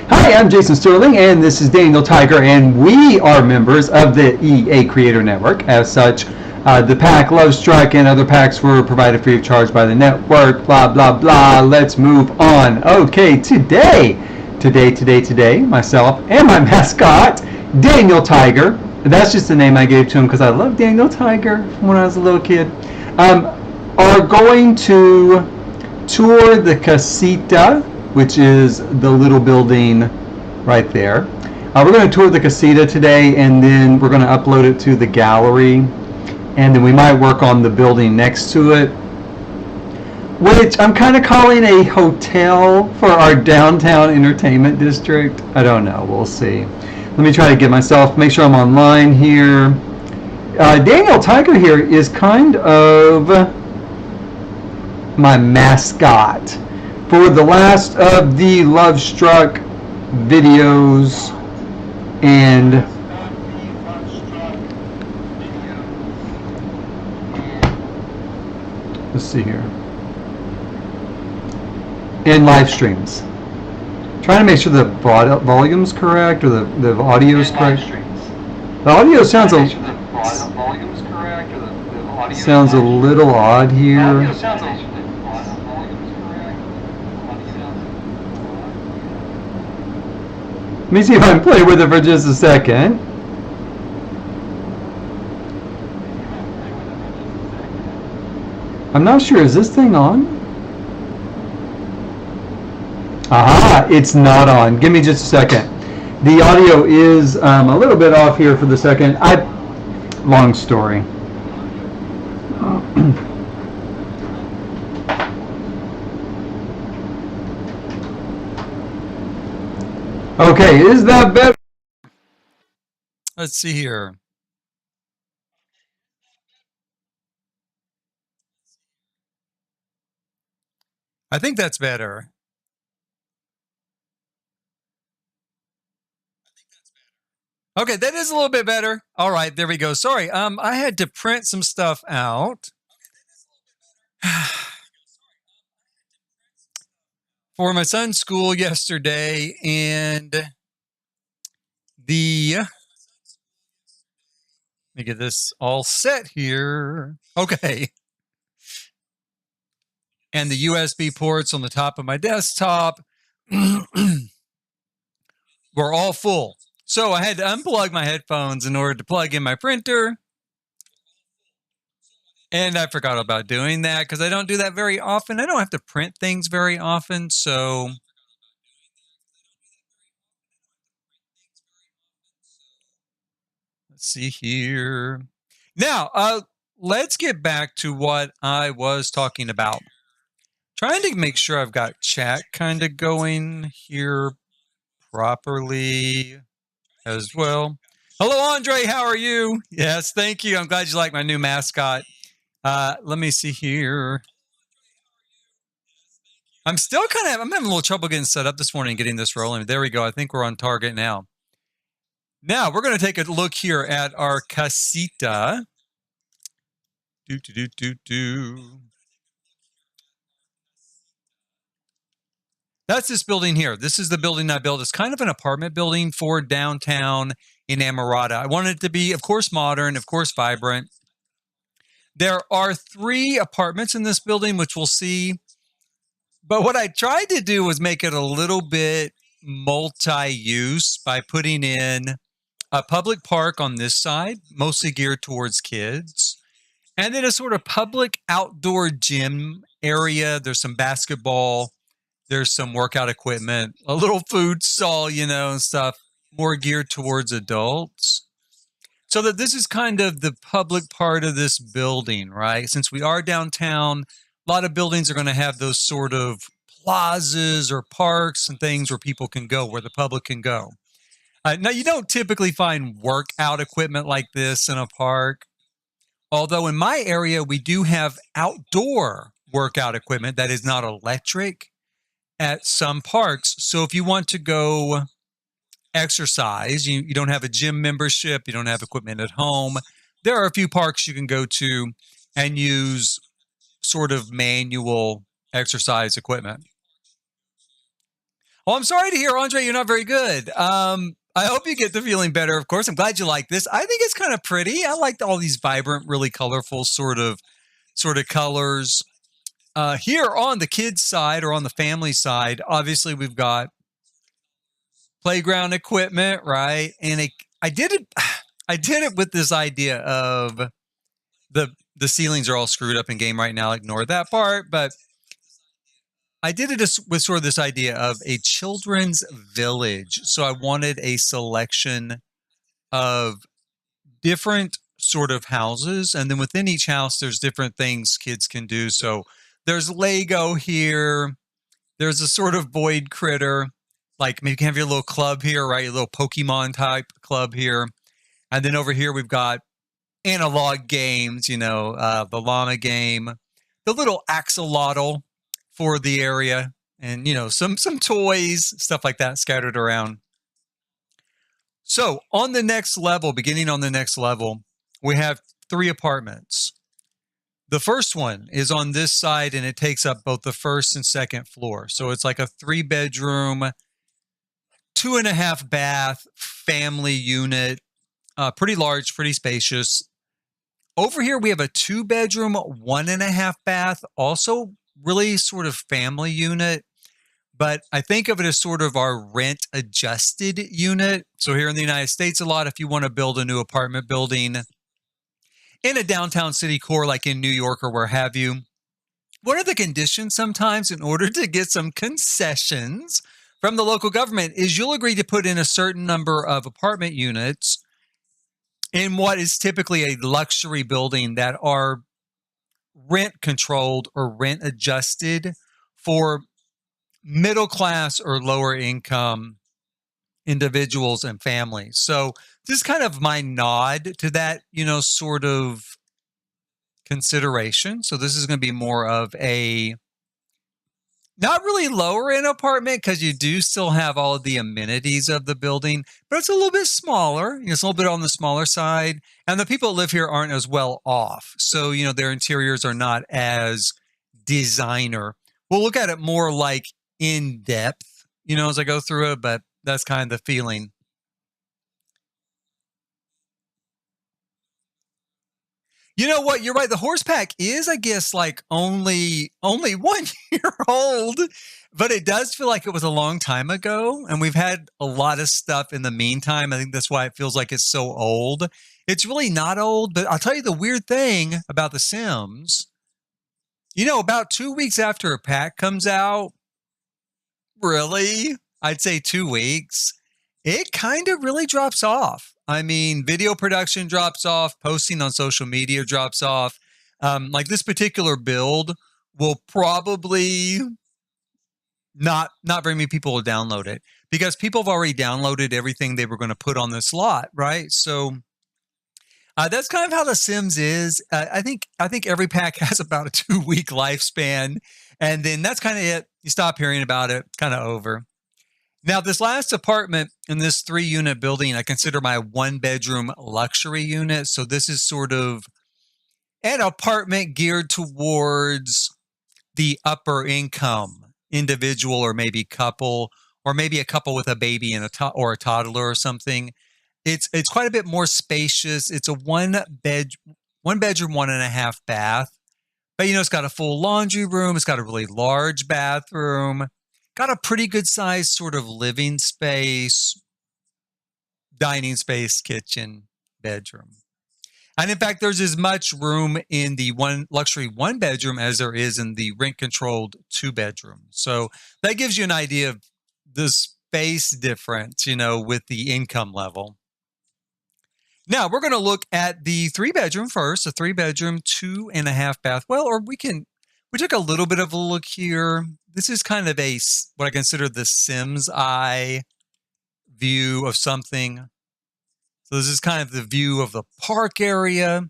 Hi, I'm Jason Sterling, and this is Daniel Tiger, and we are members of the EA Creator Network. As such, the pack Lovestruck and other packs were provided free of charge by the network. Blah blah blah. Let's move on. Okay, today, myself and my mascot, Daniel Tiger. That's just the name I gave to him because I love Daniel Tiger from when I was a little kid. Are going to tour the Casita, which is the little building right there. We're going to tour the Casita today, and then we're going to upload it to the gallery, and then we might work on the building next to it, which I'm kind of calling a hotel for our downtown entertainment district. I don't know. We'll see. Let me try to make sure I'm online here. Daniel Tiger here is kind of my mascot for the last of the Lovestruck videos, and let's see here, and live streams. Trying to make sure the volume's correct, or the audio is correct. The audio sounds a little odd here. Let me see if I can play with it for just a second. I'm not sure. Is this thing on? Aha! It's not on. Give me just a second. The audio is a little bit off here for the second. Long story. Okay, is that better? Let's see here. I think that's better. Okay, that is a little bit better. All right, there we go. Sorry, I had to print some stuff out for my son's school yesterday, and let me get this all set here. Okay. And the USB ports on the top of my desktop were all full. So I had to unplug my headphones in order to plug in my printer. And I forgot about doing that because I don't do that very often. I don't have to print things very often. So let's see here. Now, let's get back to what I was talking about. Trying to make sure I've got chat kind of going here properly as well. Hello, Andre. How are you? Yes, thank you. I'm glad you like my new mascot. Let me see here. I'm having a little trouble getting set up this morning, getting this rolling. There we go. I think we're on target now. Now, we're going to take a look here at our Casita. That's this building here. This is the building I built. It's kind of an apartment building for downtown in Amarada. I wanted it to be, of course, modern, of course, vibrant. There are 3 apartments in this building, which we'll see. But what I tried to do was make it a little bit multi-use by putting in a public park on this side, mostly geared towards kids, and then a sort of public outdoor gym area. There's some basketball. There's some workout equipment, a little food stall, and stuff more geared towards adults. So that this is kind of the public part of this building, right? Since we are downtown, a lot of buildings are going to have those sort of plazas or parks and things where people can go, where the public can go. Now, you don't typically find workout equipment like this in a park. Although in my area, we do have outdoor workout equipment that is not electric at some parks. So if you want to go exercise, you don't have a gym membership, you don't have equipment at home, there are a few parks you can go to and use sort of manual exercise equipment. Oh, I'm sorry to hear, Andre, you're not very good. I hope you get the feeling better. Of course, I'm glad you like this. I think it's kind of pretty. I like all these vibrant, really colorful sort of colors. Here on the kids' side or on the family side, obviously we've got playground equipment, right? And I did it. I did it with this idea of the ceilings are all screwed up in game right now. Ignore that part, but I did it with sort of this idea of a children's village. So I wanted a selection of different sort of houses, and then within each house, there's different things kids can do. So there's Lego here. There's a sort of void critter, like maybe you can have your little club here, right? Your little Pokemon type club here. And then over here, we've got analog games, the llama game, the little axolotl for the area, and some toys, stuff like that scattered around. So on the next level, beginning on the next level, we have 3 apartments. The first one is on this side, and it takes up both the first and second floor. So it's like a 3-bedroom, 2.5 bath family unit, pretty large, pretty spacious. Over here, we have a 2-bedroom, 1.5 bath, also really sort of family unit, but I think of it as sort of our rent adjusted unit. So here in the United States, a lot, if you want to build a new apartment building in a downtown city core, like in New York or where have you, one of the conditions sometimes in order to get some concessions from the local government is you'll agree to put in a certain number of apartment units in what is typically a luxury building that are rent controlled or rent adjusted for middle class or lower income individuals and families. So this is kind of my nod to that, sort of consideration. So this is going to be more of a not really lower end apartment because you do still have all of the amenities of the building, but it's a little bit smaller. It's a little bit on the smaller side. And the people that live here aren't as well off. So, their interiors are not as designer. We'll look at it more like in depth, as I go through it, but that's kind of the feeling. You know what? You're right. The horse pack is, I guess, like only 1 year old, but it does feel like it was a long time ago. And we've had a lot of stuff in the meantime. I think that's why it feels like it's so old. It's really not old, but I'll tell you the weird thing about The Sims. About 2 weeks after a pack comes out, really, I'd say 2 weeks, it kind of really drops off. I mean, video production drops off, posting on social media drops off. Like this particular build will probably not very many people will download it because people have already downloaded everything they were going to put on this lot, right? So that's kind of how The Sims is. I think every pack has about a 2-week lifespan, and then that's kind of it. You stop hearing about it, kind of over. Now, this last apartment in this 3-unit building, I consider my 1-bedroom luxury unit. So this is sort of an apartment geared towards the upper income individual or maybe couple, or maybe a couple with a baby and or a toddler or something. It's quite a bit more spacious. It's a 1-bedroom, 1.5 bath. But, it's got a full laundry room. It's got a really large bathroom. Got a pretty good sized sort of living space, dining space, kitchen, bedroom. And in fact, there's as much room in the luxury 1-bedroom as there is in the rent controlled 2-bedroom. So that gives you an idea of the space difference, with the income level. Now we're going to look at the 3-bedroom first, a 3-bedroom, 2.5 bath. Well, or we took a little bit of a look here. This is kind of what I consider the Sims eye view of something. So this is kind of the view of the park area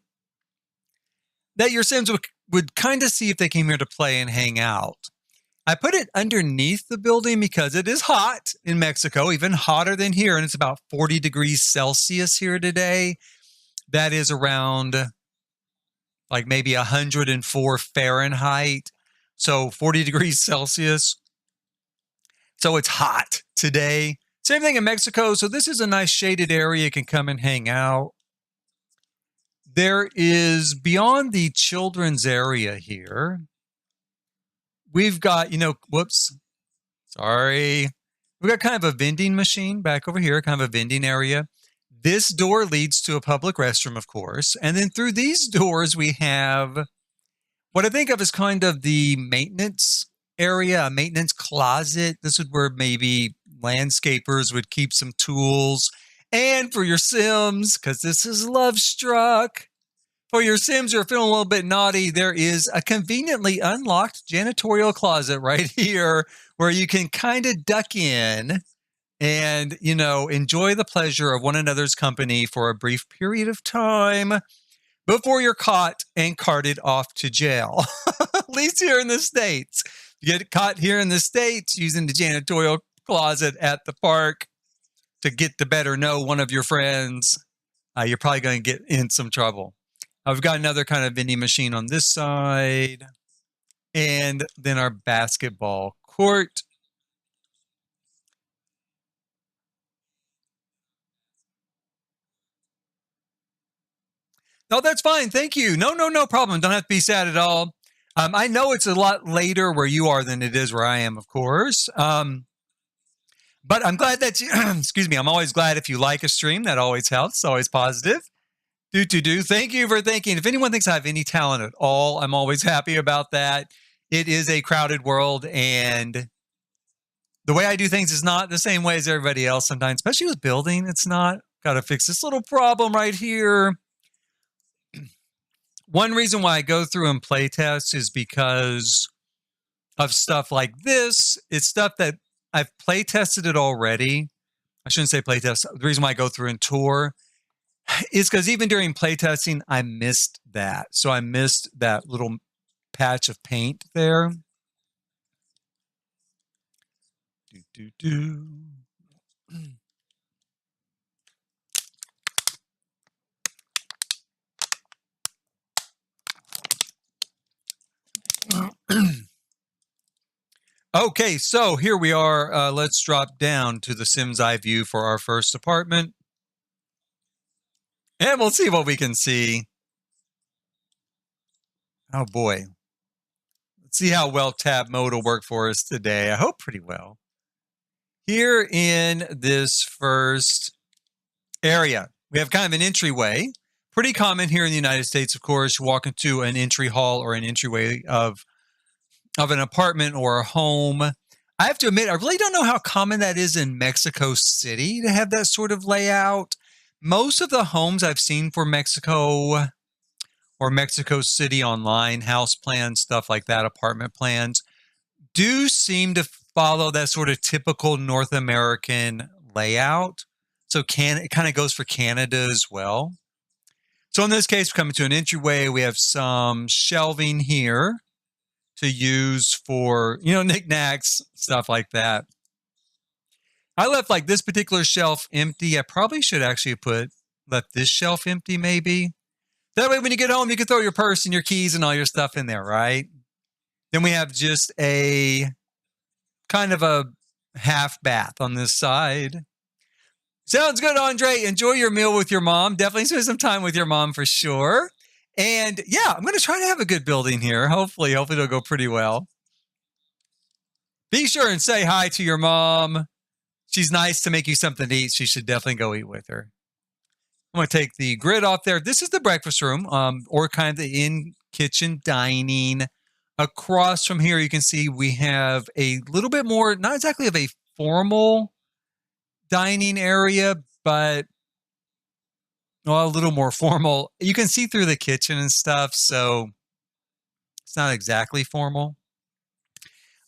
that your Sims would kind of see if they came here to play and hang out. I put it underneath the building because it is hot in Mexico, even hotter than here, and it's about 40 degrees Celsius here today. That is around like maybe 104 Fahrenheit. So 40 degrees Celsius. So it's hot today. Same thing in Mexico. So this is a nice shaded area. You can come and hang out. There is, beyond the children's area here, we've got, whoops, sorry. We've got kind of a vending machine back over here, kind of a vending area. This door leads to a public restroom, of course. And then through these doors, we have what I think of as kind of the maintenance area, a maintenance closet. This is where maybe landscapers would keep some tools. And for your Sims, because this is Lovestruck, for your Sims who are feeling a little bit naughty, there is a conveniently unlocked janitorial closet right here where you can kind of duck in and, enjoy the pleasure of one another's company for a brief period of time before you're caught and carted off to jail. At least here in the States. You get caught here in the States using the janitorial closet at the park to get to better know one of your friends, you're probably going to get in some trouble. I've got another kind of vending machine on this side. And then our basketball court. No, that's fine. Thank you. No problem. Don't have to be sad at all. I know it's a lot later where you are than it is where I am, of course. But I'm glad that you, excuse me, I'm always glad if you like a stream. That always helps. It's always positive. Do. Thank you for thinking. If anyone thinks I have any talent at all, I'm always happy about that. It is a crowded world, and the way I do things is not the same way as everybody else sometimes, especially with building. It's not. Got to fix this little problem right here. One reason why I go through and play test is because of stuff like this. It's stuff that I've play tested it already. I shouldn't say play test. The reason why I go through and tour is because even during play testing, I missed that. So I missed that little patch of paint there. Okay, so here we are. Let's drop down to the Sims Eye view for our first apartment. And we'll see what we can see. Oh boy. Let's see how well tab mode will work for us today. I hope pretty well. Here in this first area, we have kind of an entryway. Pretty common here in the United States, of course. You walk into an entry hall or an entryway of an apartment or a home. I have to admit, I really don't know how common that is in Mexico City to have that sort of layout. Most of the homes I've seen for Mexico or Mexico City online, house plans, stuff like that, apartment plans, do seem to follow that sort of typical North American layout. So it kind of goes for Canada as well. So in this case, we're coming to an entryway. We have some shelving here to use for, knickknacks, stuff like that. I left like this particular shelf empty. I probably should actually left this shelf empty maybe. That way when you get home, you can throw your purse and your keys and all your stuff in there, right? Then we have just a kind of a half bath on this side. Sounds good, Andre. Enjoy your meal with your mom. Definitely spend some time with your mom for sure. And yeah, I'm going to try to have a good building here. Hopefully it'll go pretty well. Be sure and say hi to your mom. She's nice to make you something to eat. She should definitely go eat with her. I'm going to take the grid off there. This is the breakfast room, or kind of the in-kitchen dining. Across from here, you can see we have a little bit more, not exactly of a formal dining area, but a little more formal. You can see through the kitchen and stuff, so it's not exactly formal.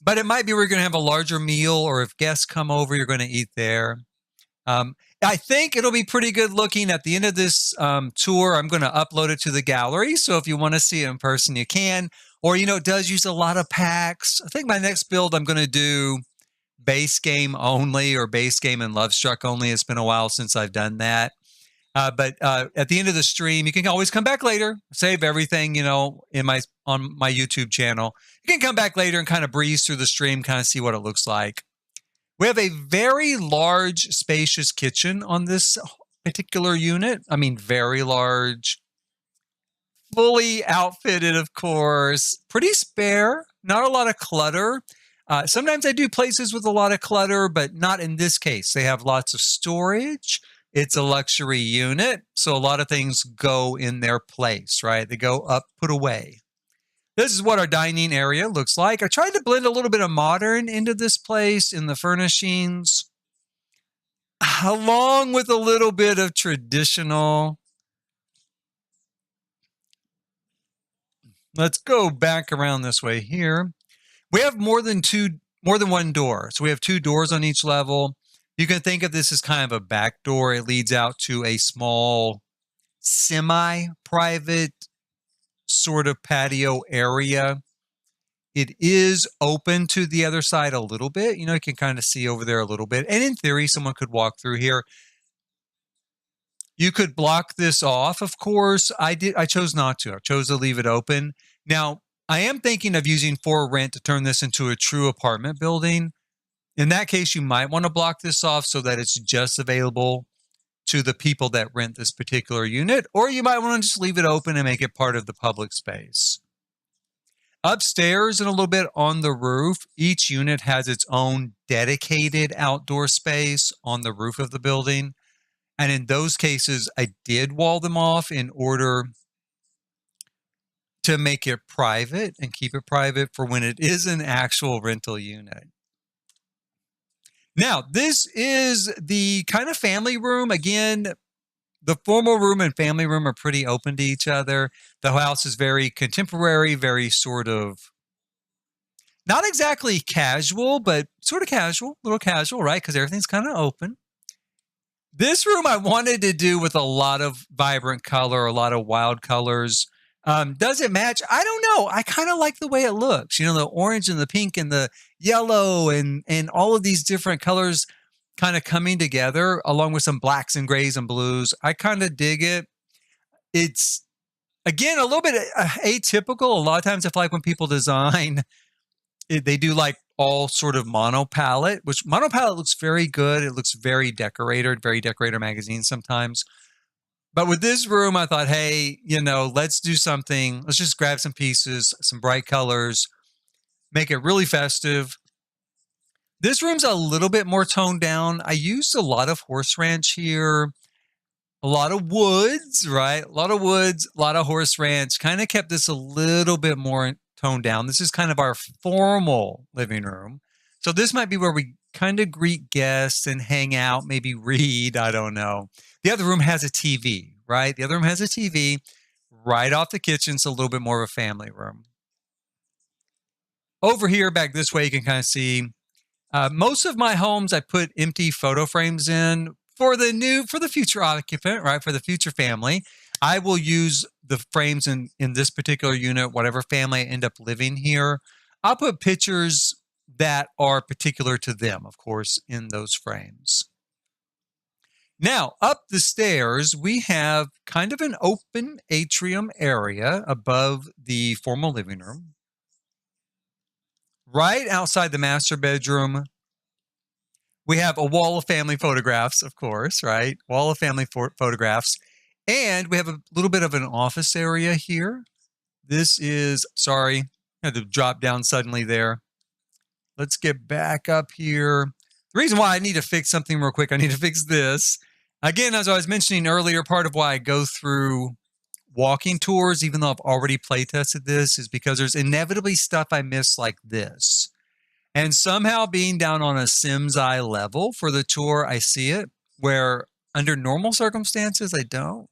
But it might be we're going to have a larger meal, or if guests come over, you're going to eat there. I think it'll be pretty good looking. At the end of this tour, I'm going to upload it to the gallery. So if you want to see it in person, you can. Or, it does use a lot of packs. I think my next build, I'm going to do base game only, or base game and Lovestruck only. It's been a while since I've done that. But at the end of the stream, you can always come back later, save everything, on my YouTube channel. You can come back later and kind of breeze through the stream, kind of see what it looks like. We have a very large, spacious kitchen on this particular unit. I mean, very large. Fully outfitted, of course. Pretty spare. Not a lot of clutter. Sometimes I do places with a lot of clutter, but not in this case. They have lots of storage. It's a luxury unit, so a lot of things go in their place, right? They go up, put away. This is what our dining area looks like. I tried to blend a little bit of modern into this place in the furnishings, along with a little bit of traditional. Let's go back around this way here. We have more than one door. So we have 2 doors on each level. You can think of this as kind of a back door. It leads out to a small semi-private sort of patio area. It is open to the other side a little bit. You know, you can kind of see over there a little bit. And in theory, someone could walk through here. You could block this off, of course. I chose not to. I chose to leave it open. Now, I am thinking of using for rent to turn this into a true apartment building. In that case, you might want to block this off so that it's just available to the people that rent this particular unit, or you might want to just leave it open and make it part of the public space. Upstairs and a little bit on the roof, each unit has its own dedicated outdoor space on the roof of the building. And in those cases, I did wall them off in order to make it private and keep it private for when it is an actual rental unit. Now, this is the kind of family room. Again, the formal room and family room are pretty open to each other. The house is very contemporary, very sort of, not exactly casual, but sort of casual, a little casual, right? Because everything's kind of open. This room I wanted to do with a lot of vibrant color, a lot of wild colors. Does it match? I don't know. I kind of like the way it looks. You know, the orange and the pink and the yellow and all of these different colors kind of coming together along with some blacks and grays and blues. I kind of dig it. It's, again, a little bit atypical. A lot of times I feel like when people design, they do like all sort of monopalette, which monopalette looks very good. It looks very Decorator magazine sometimes. But with this room, I thought, hey, you know, let's do something. Let's just grab some pieces, some bright colors, make it really festive. This room's a little bit more toned down. I used a lot of horse ranch here, a lot of woods, right? A lot of woods, a lot of horse ranch. Kind of kept this a little bit more toned down. This is kind of our formal living room. So this might be where we kind of greet guests and hang out, maybe read. I don't know. The other room has a TV, right? The other room has a TV right off the kitchen. So a little bit more of a family room. Over here, back this way, you can kind of see most of my homes, I put empty photo frames in for the future occupant, right? For the future family. I will use the frames in this particular unit, whatever family I end up living here. I'll put pictures that are particular to them, of course, in those frames. Now, up the stairs, we have kind of an open atrium area above the formal living room. Right outside the master bedroom, we have a wall of family photographs, of course, right? Wall of family photographs. And we have a little bit of an office area here. This is, sorry, I had to drop down suddenly there. Let's get back up here. The reason why I need to fix something real quick, I need to fix this. Again, as I was mentioning earlier, part of why I go through walking tours, even though I've already play tested this, is because there's inevitably stuff I miss like this. And somehow being down on a Sim's eye level for the tour, I see it, where under normal circumstances, I don't.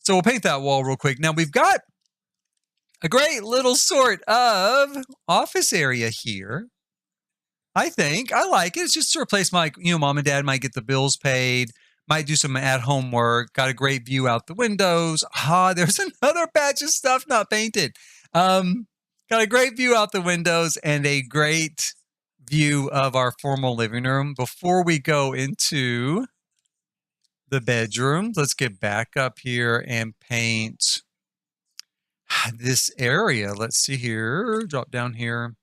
So we'll paint that wall real quick. Now we've got a great little sort of office area here. I think I like it. It's just to replace my, mom and dad might get the bills paid, might do some at-home work. Got a great view out the windows. There's another batch of stuff not painted. Got a great view out the windows and a great view of our formal living room. Before we go into the bedroom, let's get back up here and paint this area. Let's see here. Drop down here.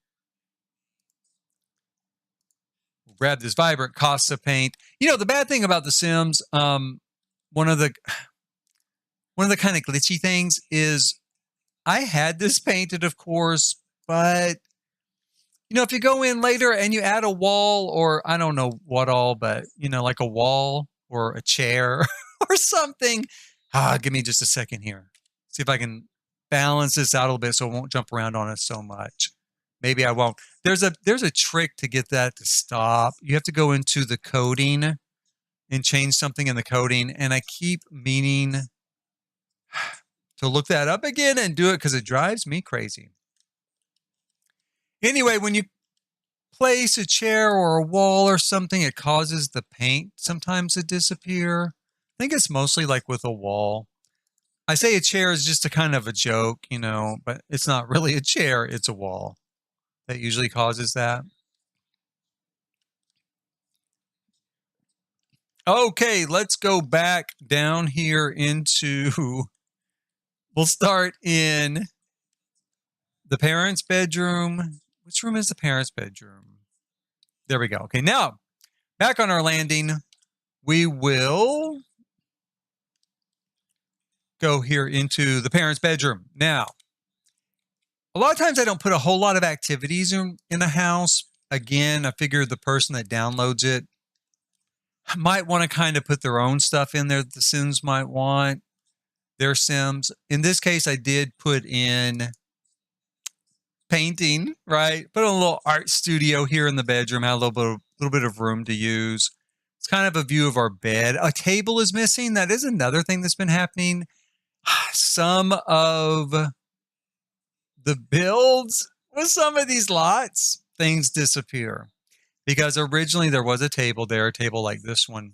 We'll grab this vibrant Casa paint. You know, the bad thing about The Sims, one of the kind of glitchy things is I had this painted, of course, but you know, if you go in later and you add a wall or I don't know what all, but you know, like a wall or a chair or something. Give me just a second here. See if I can balance this out a little bit so it won't jump around on us so much. Maybe I won't. There's a trick to get that to stop. You have to go into the coding and change something in the coding. And I keep meaning to look that up again and do it because it drives me crazy. Anyway, when you place a chair or a wall or something, it causes the paint sometimes to disappear. I think it's mostly like with a wall. I say a chair is just a kind of a joke, you know, but it's not really a chair, it's a wall that usually causes that. Okay, let's go back down here into, we'll start in the parents' bedroom. Which room is the parents' bedroom? There we go. Okay, now back on our landing, we will go here into the parents' bedroom. Now, a lot of times I don't put a whole lot of activities in a house. Again, I figure the person that downloads it might want to kind of put their own stuff in there that the Sims might want, their Sims. In this case, I did put in painting, right? Put a little art studio here in the bedroom, had a little bit of room to use. It's kind of a view of our bed. A table is missing. That is another thing that's been happening. Some of the builds with some of these lots, things disappear. Because originally there was a table there, a table like this one.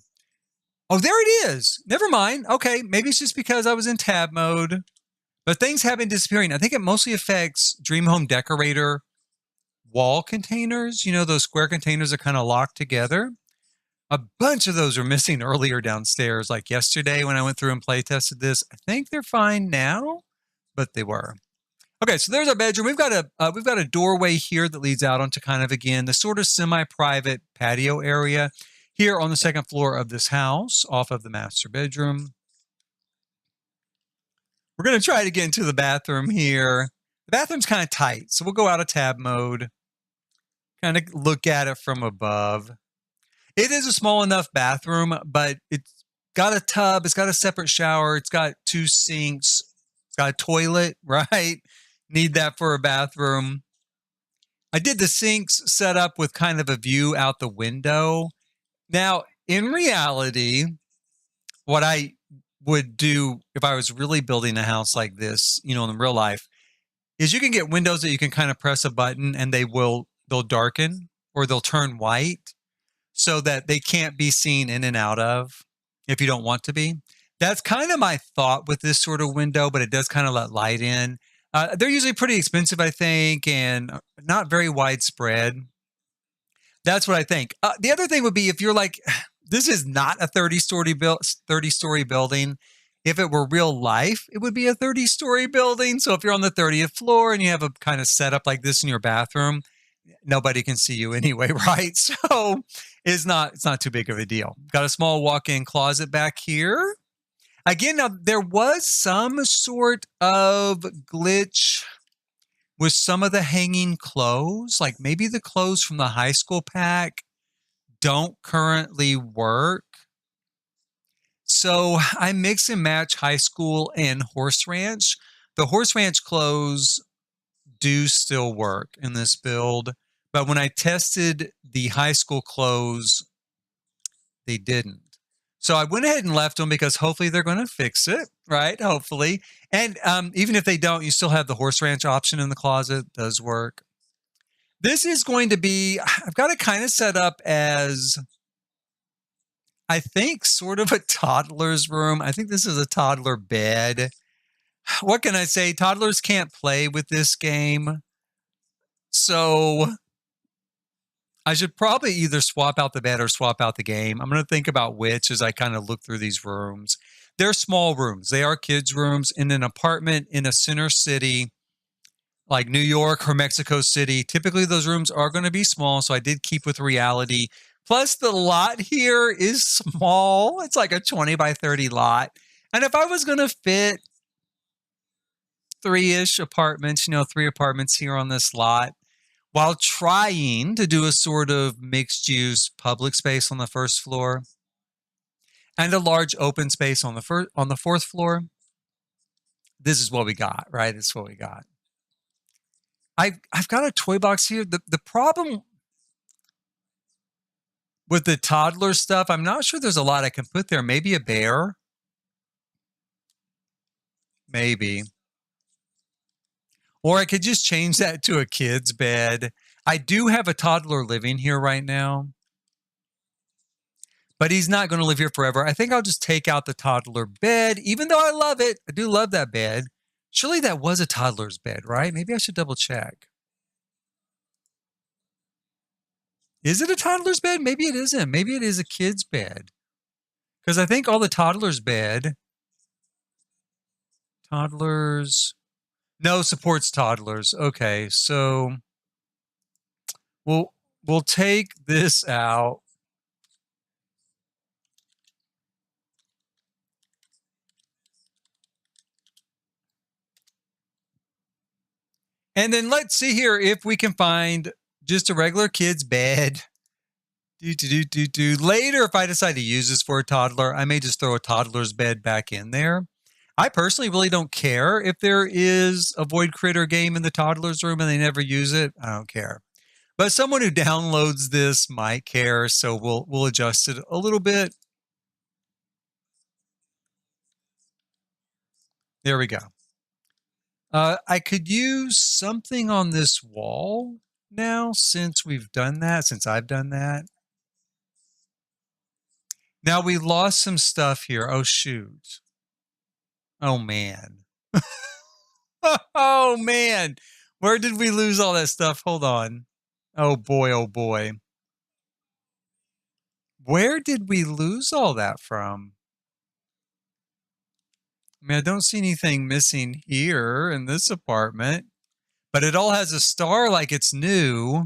Oh, there it is. Never mind. Okay, maybe it's just because I was in tab mode. But things have been disappearing. I think it mostly affects Dream Home Decorator wall containers. You know, those square containers are kind of locked together. A bunch of those were missing earlier downstairs, like yesterday when I went through and play tested this. I think they're fine now, but they were. Okay, so there's our bedroom. We've got a doorway here that leads out onto kind of, again, the sort of semi-private patio area here on the second floor of this house off of the master bedroom. We're going to try to get into the bathroom here. The bathroom's kind of tight, so we'll go out of tab mode, kind of look at it from above. It is a small enough bathroom, but it's got a tub, it's got a separate shower, it's got 2 sinks, it's got a toilet, right? Need that for a bathroom. I did the sinks set up with kind of a view out the window. Now, in reality, what I would do if I was really building a house like this, you know, in real life, is you can get windows that you can kind of press a button and they'll darken or they'll turn white so that they can't be seen in and out of if you don't want to be. That's kind of my thought with this sort of window, but it does kind of let light in. They're usually pretty expensive, I think, and not very widespread. That's what I think. The other thing would be if you're like, this is not a 30-story building. If it were real life, it would be a 30-story building. So if you're on the 30th floor and you have a kind of setup like this in your bathroom, nobody can see you anyway, right? So it's not too big of a deal. Got a small walk-in closet back here. Again, now there was some sort of glitch with some of the hanging clothes, like maybe the clothes from the high school pack don't currently work. So I mix and match high school and horse ranch. The horse ranch clothes do still work in this build, but when I tested the high school clothes, they didn't. So I went ahead and left them because hopefully they're going to fix it, right? Hopefully. And even if they don't, you still have the horse ranch option in the closet. It does work. This is going to be, I've got it kind of set up as, I think, sort of a toddler's room. I think this is a toddler bed. What can I say? Toddlers can't play with this game. So I should probably either swap out the bed or swap out the game. I'm going to think about which as I kind of look through these rooms. They're small rooms. They are kids' rooms in an apartment in a center city like New York or Mexico City. Typically, those rooms are going to be small, so I did keep with reality Plus, the lot here is small. It's like a 20 by 30 lot. And if I was going to fit three-ish apartments, 3 apartments here on this lot, while trying to do a sort of mixed-use public space on the first floor and a large open space on the fourth floor, this is what we got, right? This is what we got. I've got a toy box here. The problem with the toddler stuff, I'm not sure there's a lot I can put there. Maybe a bear. Maybe. Or I could just change that to a kid's bed. I do have a toddler living here right now, but he's not going to live here forever. I think I'll just take out the toddler bed, even though I love it. I do love that bed. Surely that was a toddler's bed, right? Maybe I should double check. Is it a toddler's bed? Maybe it isn't. Maybe it is a kid's bed. Because I think all the toddler's bed, toddlers, no, supports toddlers. Okay, so we'll take this out. And then let's see here if we can find just a regular kid's bed. Later, if I decide to use this for a toddler, I may just throw a toddler's bed back in there. I personally really don't care if there is a Void Critter game in the toddler's room and they never use it. I don't care. But someone who downloads this might care, so we'll adjust it a little bit. There we go. I could use something on this wall now since we've done that, since I've done that. Now we lost some stuff here. Oh, shoot. Oh, man. Oh, man. Where did we lose all that stuff? Hold on. Oh, boy. Oh, boy. Where did we lose all that from? I mean, I don't see anything missing here in this apartment, but it all has a star like it's new.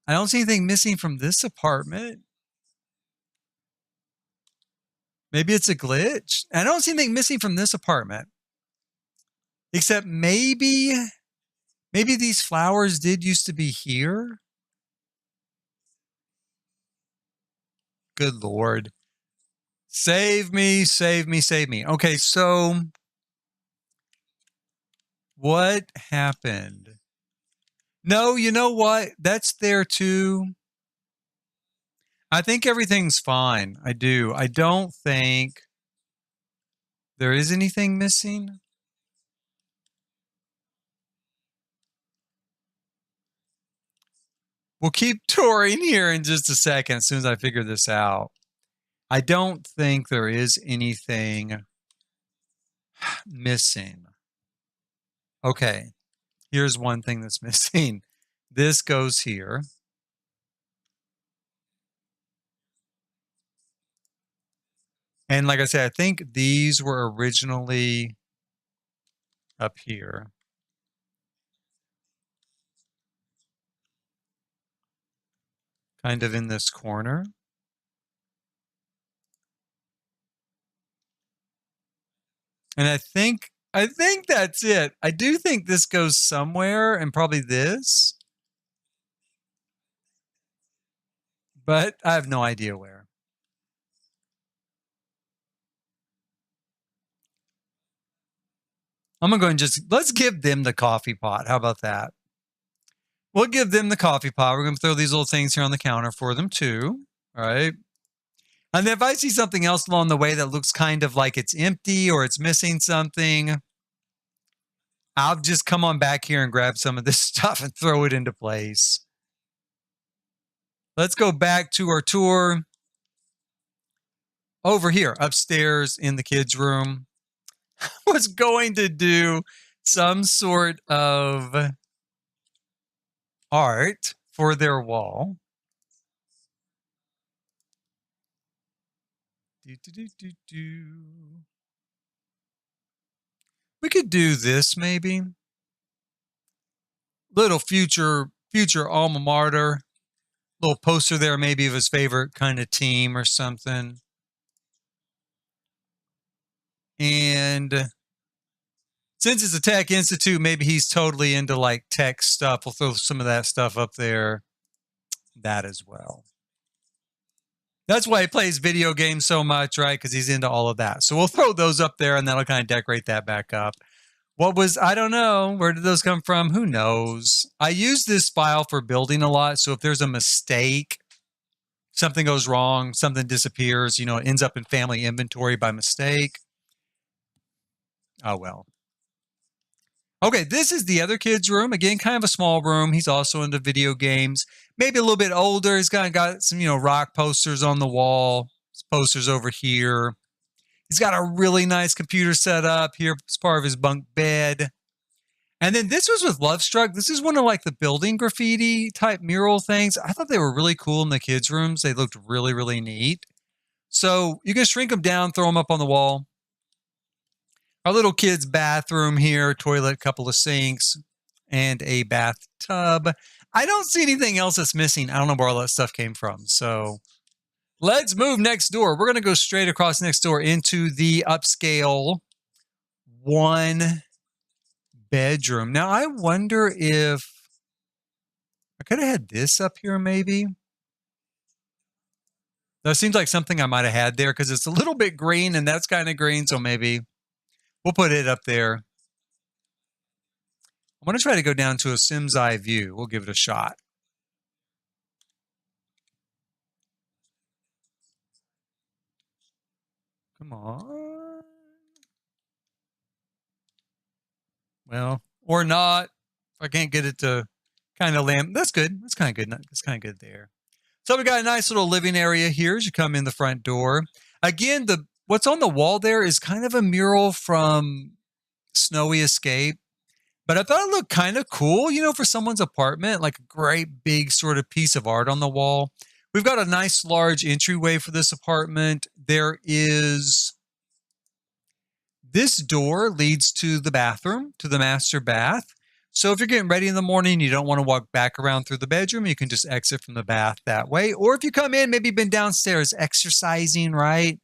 I don't see anything missing from this apartment. Maybe it's a glitch. I don't see anything missing from this apartment. Except maybe these flowers did used to be here. Good Lord. Save me, save me, save me. Okay, so what happened? No, you know what? That's there too. I think everything's fine. I do. I don't think there is anything missing. We'll keep touring here in just a second as soon as I figure this out. I don't think there is anything missing. Okay, here's one thing that's missing. This goes here. And like I said, I think these were originally up here. Kind of in this corner. And I think that's it. I do think this goes somewhere and probably this. But I have no idea where. I'm going to go and let's give them the coffee pot. How about that? We'll give them the coffee pot. We're going to throw these little things here on the counter for them too. All right. And if I see something else along the way that looks kind of like it's empty or it's missing something, I'll just come on back here and grab some of this stuff and throw it into place. Let's go back to our tour over here upstairs in the kids' room. I was going to do some sort of art for their wall. We could do this maybe. Little future alma mater. Little poster there, maybe of his favorite kind of team or something. And since it's a tech institute, maybe he's totally into like tech stuff. We'll throw some of that stuff up there. That as well. That's why he plays video games so much, right? Because he's into all of that. So we'll throw those up there and that'll kind of decorate that back up. I don't know. Where did those come from? Who knows? I use this file for building a lot. So if there's a mistake, something goes wrong, something disappears, it ends up in family inventory by mistake. Oh, well. Okay, this is the other kid's room. Again, kind of a small room. He's also into video games. Maybe a little bit older. He's got some, rock posters on the wall. Posters over here. He's got a really nice computer set up here as part of his bunk bed. And then this was with Lovestruck. This is one of like the building graffiti type mural things. I thought they were really cool in the kids' rooms. They looked really, really neat. So you can shrink them down, throw them up on the wall. Our little kid's bathroom here, toilet, couple of sinks, and a bathtub. I don't see anything else that's missing. I don't know where all that stuff came from. So let's move next door. We're going to go straight across next door into the upscale 1-bedroom. Now, I wonder if I could have had this up here maybe. That seems like something I might have had there because it's a little bit green and that's kind of green. So maybe we'll put it up there. I'm going to try to go down to a Sim's eye view. We'll give it a shot. Come on. Well, or not. If I can't get it to kind of land. That's good. That's kind of good. That's kind of good there. So we got a nice little living area here as you come in the front door. Again, what's on the wall there is kind of a mural from Snowy Escape. But I thought it looked kind of cool, for someone's apartment, like a great big sort of piece of art on the wall. We've got a nice large entryway for this apartment. This door leads to the bathroom, to the master bath. So if you're getting ready in the morning, you don't want to walk back around through the bedroom, you can just exit from the bath that way. Or if you come in, maybe you've been downstairs exercising, right?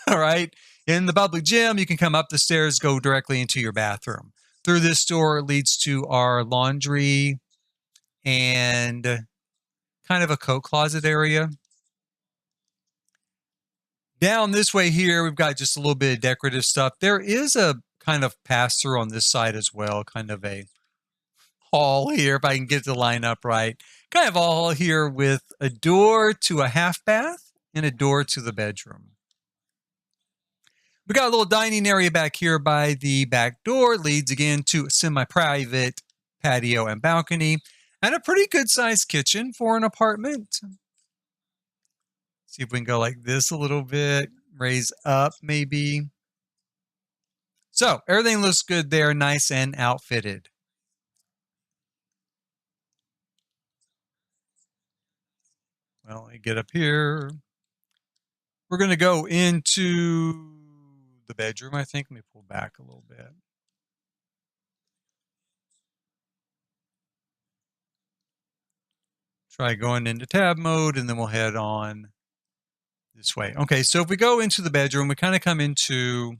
All right. In the public gym, you can come up the stairs, go directly into your bathroom. Through this door leads to our laundry and kind of a coat closet area. Down this way here, we've got just a little bit of decorative stuff. There is a kind of pass-through on this side as well, kind of a hall here, if I can get the line up right. Kind of a hall here with a door to a half bath and a door to the bedroom. We got a little dining area back here by the back door. Leads again to a semi-private patio and balcony. And a pretty good-sized kitchen for an apartment. See if we can go like this a little bit. Raise up maybe. So everything looks good there. Nice and outfitted. Well, let me get up here. We're going to go into the bedroom, I think. Let me pull back a little bit. Try going into tab mode, and then we'll head on this way. Okay, so if we go into the bedroom, we kind of come into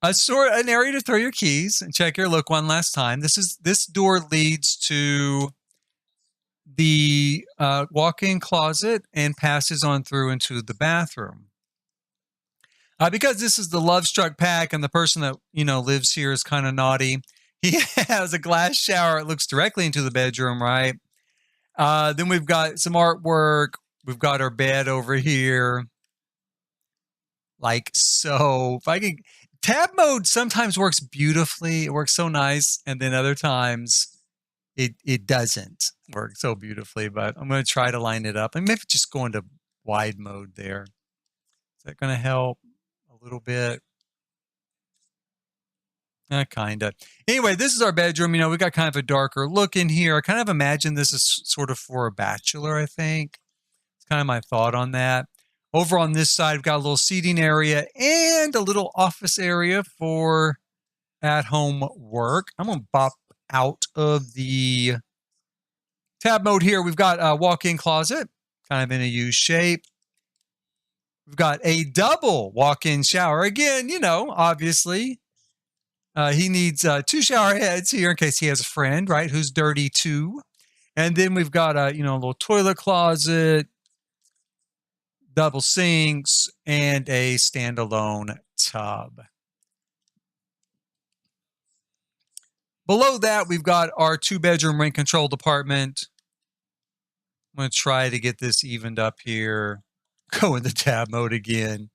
an area to throw your keys and check your look one last time. This door leads to the walk-in closet and passes on through into the bathroom. Because this is the Lovestruck pack and the person that lives here is kind of naughty, he has a glass shower. It looks directly into the bedroom, right? Then we've got some artwork. We've got our bed over here. Like so. If I can, tab mode sometimes works beautifully. It works so nice. And then other times it doesn't work so beautifully. But I'm going to try to line it up. And maybe just go into wide mode there. Is that going to help a little bit? Kind of. Anyway, this is our bedroom. We got kind of a darker look in here. I kind of imagine this is sort of for a bachelor, I think. It's kind of my thought on that. Over on this side, we've got a little seating area and a little office area for at-home work. I'm going to pop out of the tab mode here, we've got a walk-in closet, kind of in a U shape. We've got a double walk-in shower. Again, obviously, he needs 2 shower heads here in case he has a friend, right, who's dirty too. And then we've got a little toilet closet, double sinks, and a standalone tub. Below that, we've got our 2-bedroom rent-controlled apartment. I'm going to try to get this evened up here. Go into tab mode again.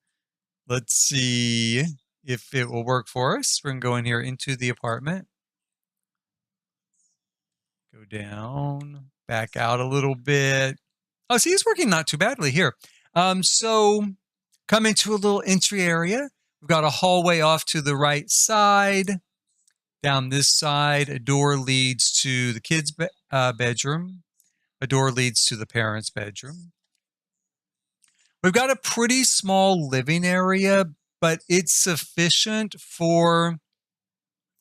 Let's see if it will work for us. We're going to go in here into the apartment. Go down, back out a little bit. Oh, see, it's working not too badly here. So coming to a little entry area. We've got a hallway off to the right side. Down this side, a door leads to the kids' bedroom. A door leads to the parents' bedroom. We've got a pretty small living area, but it's sufficient for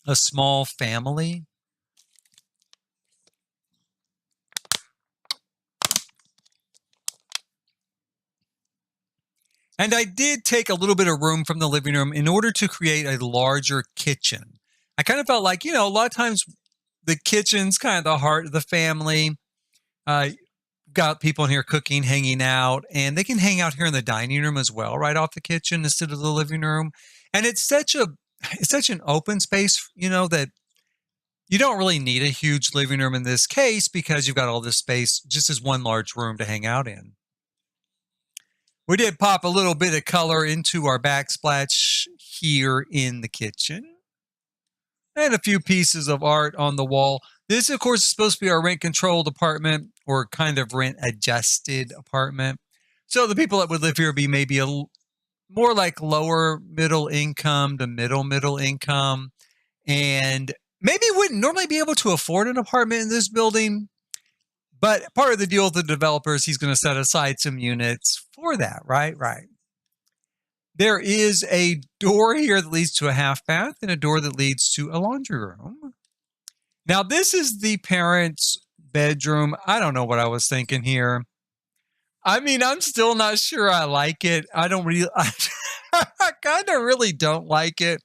a small family. And I did take a little bit of room from the living room in order to create a larger kitchen. I kind of felt like, a lot of times the kitchen's kind of the heart of the family. Got people in here cooking, hanging out, and they can hang out here in the dining room as well, right off the kitchen instead of the living room. And it's such an open space, that you don't really need a huge living room in this case because you've got all this space just as one large room to hang out in. We did pop a little bit of color into our backsplash here in the kitchen. And a few pieces of art on the wall. This, of course, is supposed to be our rent-controlled apartment or kind of rent-adjusted apartment. So the people that would live here would be maybe more like lower middle income to middle income. And maybe wouldn't normally be able to afford an apartment in this building. But part of the deal with the developer is he's going to set aside some units for that, right? Right. There is a door here that leads to a half bath and a door that leads to a laundry room. Now, this is the parents' bedroom. I don't know what I was thinking here. I mean, I'm still not sure I like it. I kind of really don't like it.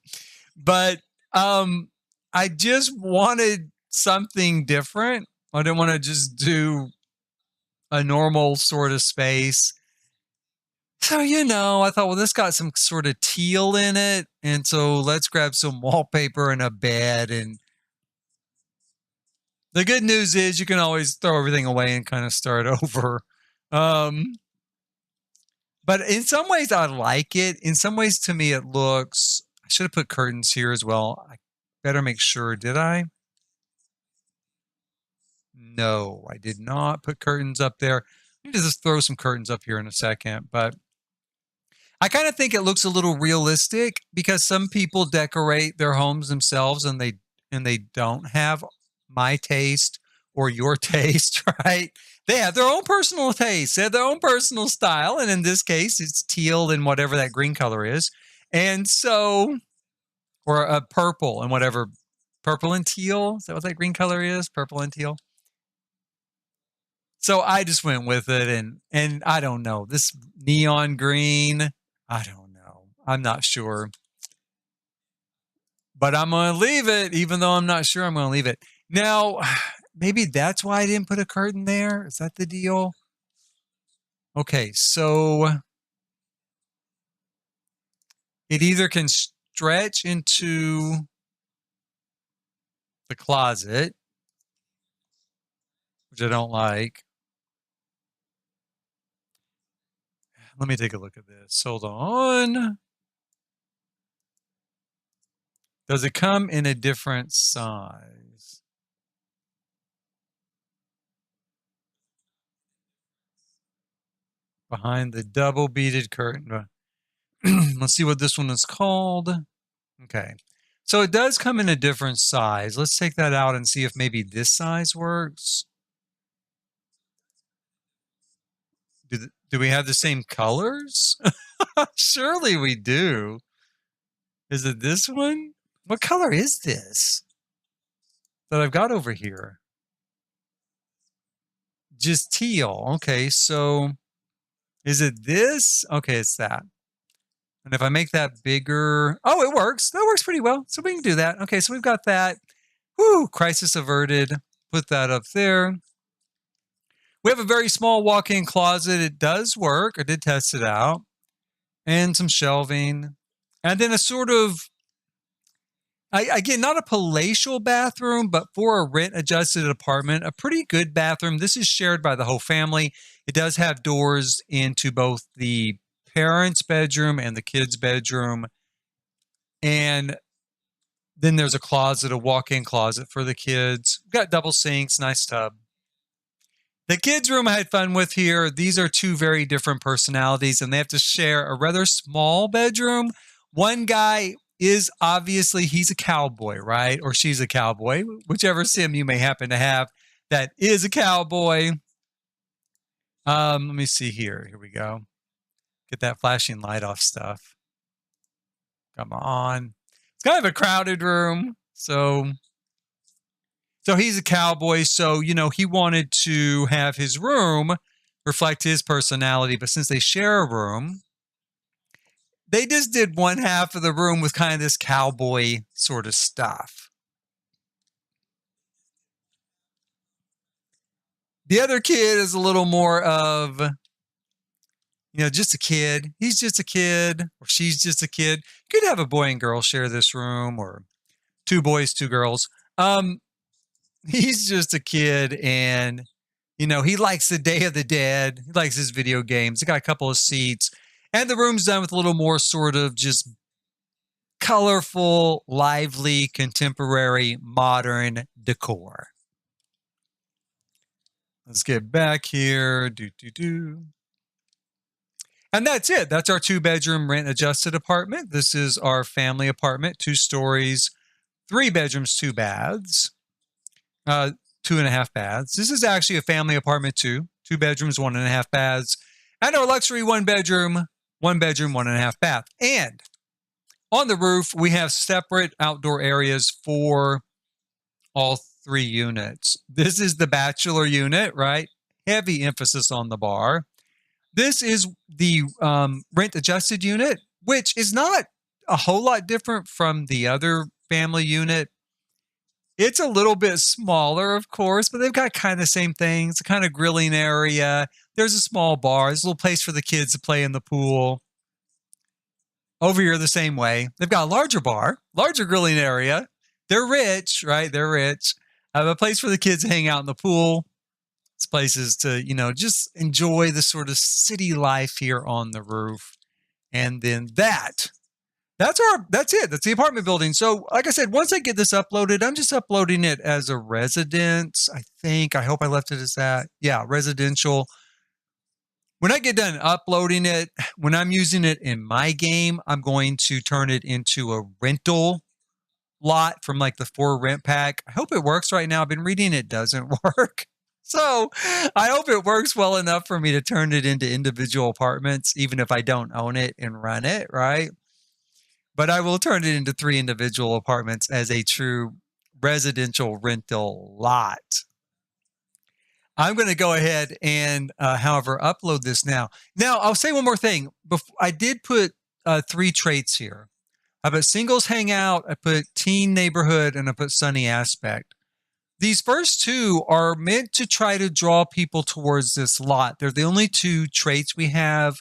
But I just wanted something different. I didn't want to just do a normal sort of space. So, I thought, well, this got some sort of teal in it. And so let's grab some wallpaper and a bed. And the good news is you can always throw everything away and kind of start over. But in some ways, I like it. In some ways, to me, it looks... I should have put curtains here as well. I better make sure. Did I? No, I did not put curtains up there. I need to just throw some curtains up here in a second. But I kind of think it looks a little realistic because some people decorate their homes themselves and they don't have my taste or your taste, right? They have their own personal taste, they have their own personal style. And in this case, it's teal and whatever that green color is. And so, or a purple and whatever, purple and teal. Is that what that green color is? Purple and teal. So I just went with it and I don't know. This neon green, I don't know. I'm not sure. But I'm going to leave it, even though I'm not sure I'm going to leave it. Now, maybe that's why I didn't put a curtain there. Is that the deal? Okay, so it either can stretch into the closet, which I don't like. Let me take a look at this. Hold on. Does it come in a different size? Behind the double beaded curtain. Let's see what this one is called. Okay. So it does come in a different size. Let's take that out and see if maybe this size works. Do we have the same colors? Surely we do. Is it this one? What color is this that I've got over here? just teal. Okay, so is it this? Okay, it's that. And if I make that bigger, oh, it works. That works pretty well. So we can do that. Okay, so we've got that. Woo, crisis averted. Put that up there. We have a very small walk-in closet. It does work. I did test it out. And some shelving. And then a sort of, again, not a palatial bathroom, but for a rent-adjusted apartment, a pretty good bathroom. This is shared by the whole family. It does have doors into both the parents' bedroom and the kids' bedroom. And then there's a closet, a walk-in closet for the kids. We've got double sinks, nice tub. The kids' room I had fun with here. These are two very different personalities, and they have to share a rather small bedroom. One guy is obviously, he's a cowboy, right? Or she's a cowboy, whichever sim you may happen to have that is a cowboy. Let me see here. Here we go. Get that flashing light off stuff. Come on. It's kind of a crowded room. So he's a cowboy. So, he wanted to have his room reflect his personality. But since they share a room, they just did one half of the room with kind of this cowboy sort of stuff. The other kid is a little more of, just a kid. He's just a kid, or she's just a kid. Could have a boy and girl share this room, or two boys, two girls. He's just a kid, and he likes the Day of the Dead. He likes his video games. He got a couple of seats, and the room's done with a little more sort of just colorful, lively, contemporary, modern decor. Let's get back here. And that's it. That's our 2-bedroom rent-adjusted apartment. This is our family apartment, 2 stories, 3 bedrooms, 2 baths, 2.5 baths. This is actually a family apartment too, 2 bedrooms, 1.5 baths, and our luxury 1 bedroom, 1.5 bath. And on the roof, we have separate outdoor areas for all 3 units. This is the bachelor unit, right? Heavy emphasis on the bar. This is the rent-adjusted unit, which is not a whole lot different from the other family unit. It's a little bit smaller, of course, but they've got kind of the same things, a kind of grilling area. There's a small bar. There's a little place for the kids to play in the pool. Over here, the same way. They've got a larger bar, larger grilling area. They're rich, right? They're rich. A place for the kids to hang out in the pool. It's places to, just enjoy the sort of city life here on the roof. And then that's it. That's the apartment building. So like I said, once I get this uploaded, I'm just uploading it as a residence. I hope I left it as that. Yeah, residential. When I get done uploading it, when I'm using it in my game, I'm going to turn it into a rental lot from like the 4 rent pack. I hope it works right now. I've been reading it doesn't work. So I hope it works well enough for me to turn it into individual apartments, even if I don't own it and run it, right? But I will turn it into 3 individual apartments as a true residential rental lot. I'm going to go ahead and, however, upload this now. Now, I'll say one more thing. I did put 3 traits here. I put singles hangout, I put teen neighborhood, and I put sunny aspect. These first 2 are meant to try to draw people towards this lot. They're the only 2 traits we have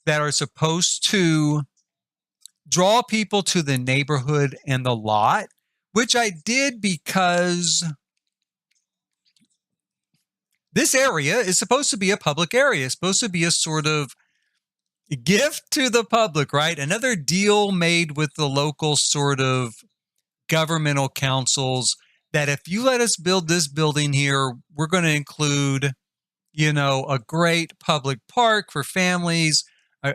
that are supposed to draw people to the neighborhood and the lot, which I did because this area is supposed to be a public area. It's supposed to be a sort of gift to the public, right? Another deal made with the local sort of governmental councils that if you let us build this building here, we're going to include, a great public park for families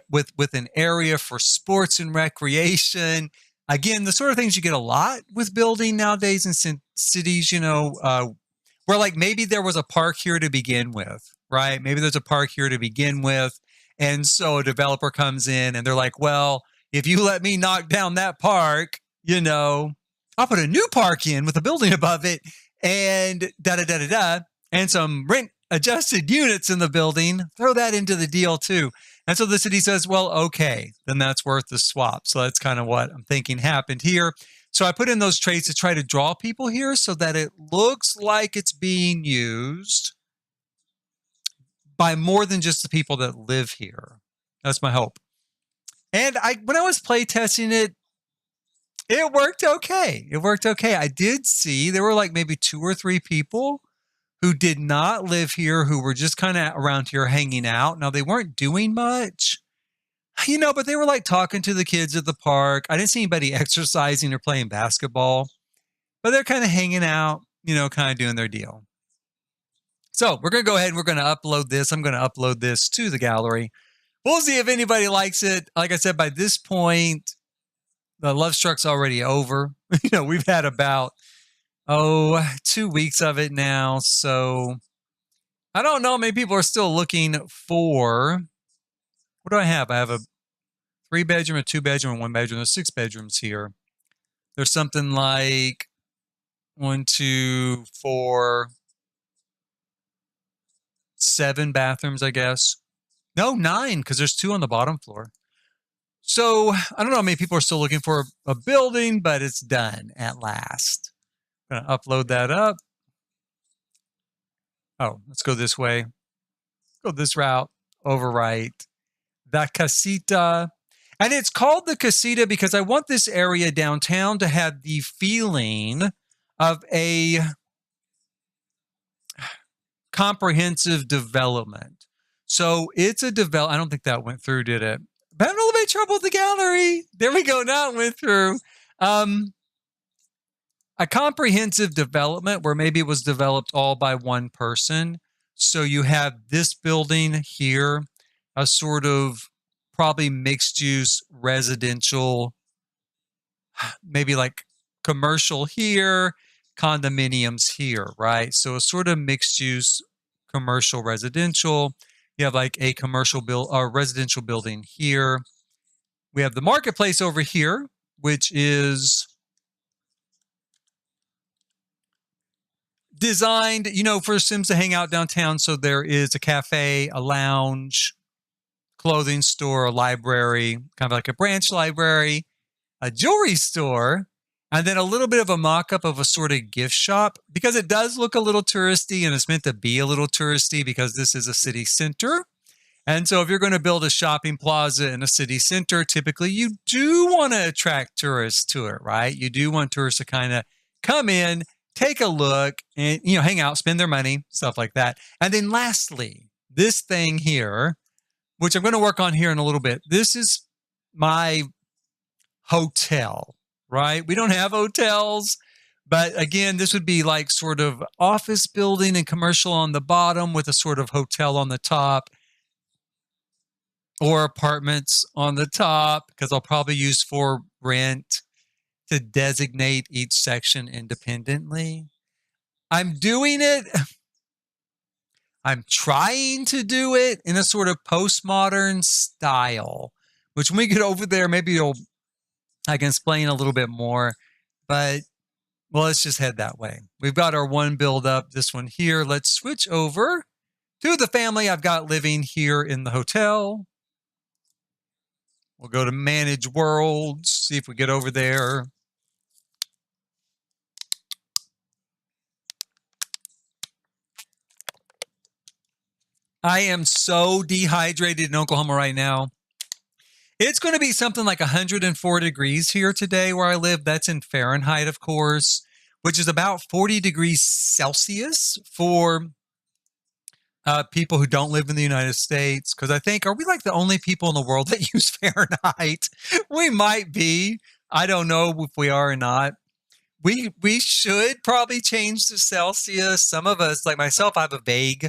with an area for sports and recreation. Again, the sort of things you get a lot with building nowadays in cities, where like maybe there was a park here to begin with, right? Maybe there's a park here to begin with. And so a developer comes in and they're like, well, if you let me knock down that park, I'll put a new park in with a building above it and and some rent adjusted units in the building, throw that into the deal too. And so the city says, well, okay, then that's worth the swap. So that's kind of what I'm thinking happened here. So I put in those trades to try to draw people here so that it looks like it's being used by more than just the people that live here. That's my hope. And when I was play testing it, it worked okay. It worked okay. I did see there were like maybe 2 or 3 people who did not live here, who were just kind of around here hanging out. Now, they weren't doing much, but they were like talking to the kids at the park. I didn't see anybody exercising or playing basketball, but they're kind of hanging out, kind of doing their deal. So we're going to go ahead and we're going to upload this. I'm going to upload this to the gallery. We'll see if anybody likes it. Like I said, by this point, the Lovestruck's already over. We've had about, 2 weeks of it now. So I don't know. Maybe people are still looking for, what do I have? I have a 3-bedroom, a 2-bedroom, and 1-bedroom. There's 6 bedrooms here. There's something like 1, 2, 4, 7 bathrooms, I guess. No, 9, because there's 2 on the bottom floor. So I don't know how many people are still looking for a building, but it's done at last. I'm going to upload that up. Oh, let's go this way. Go this route. Overwrite. The Casita. And it's called the Casita because I want this area downtown to have the feeling of a comprehensive development. So it's a I don't think that went through, did it? But I'm a little bit trouble with the gallery. There we go. Now it went through. A comprehensive development where maybe it was developed all by one person. So you have this building here, a sort of probably mixed use residential, maybe like commercial here, condominiums here, right? So a sort of mixed use commercial residential. You have like a residential building here. We have the marketplace over here, which is designed, for Sims to hang out downtown. So there is a cafe, a lounge, clothing store, a library, kind of like a branch library, a jewelry store, and then a little bit of a mock-up of a sort of gift shop because it does look a little touristy and it's meant to be a little touristy because this is a city center. And so if you're going to build a shopping plaza in a city center, typically you do want to attract tourists to it, right? You do want tourists to kind of come in, take a look, and, hang out, spend their money, stuff like that. And then lastly, this thing here, which I'm going to work on here in a little bit. This is my hotel, right? We don't have hotels, but again, this would be like sort of office building and commercial on the bottom with a sort of hotel on the top, or apartments on the top, because I'll probably use for rent to designate each section independently. I'm doing it. I'm trying to do it in a sort of postmodern style, which when we get over there, maybe I can explain a little bit more, but well, let's just head that way. We've got our one build up, this one here. Let's switch over to the family I've got living here in the hotel. We'll go to manage worlds, see if we get over there. I am so dehydrated in Oklahoma right now. It's going to be something like 104 degrees here today where I live. That's in Fahrenheit, of course, which is about 40 degrees Celsius for people who don't live in the United States. Because I think, are we like the only people in the world that use Fahrenheit? We might be. I don't know if we are or not. We should probably change to Celsius. Some of us, like myself, I have a vague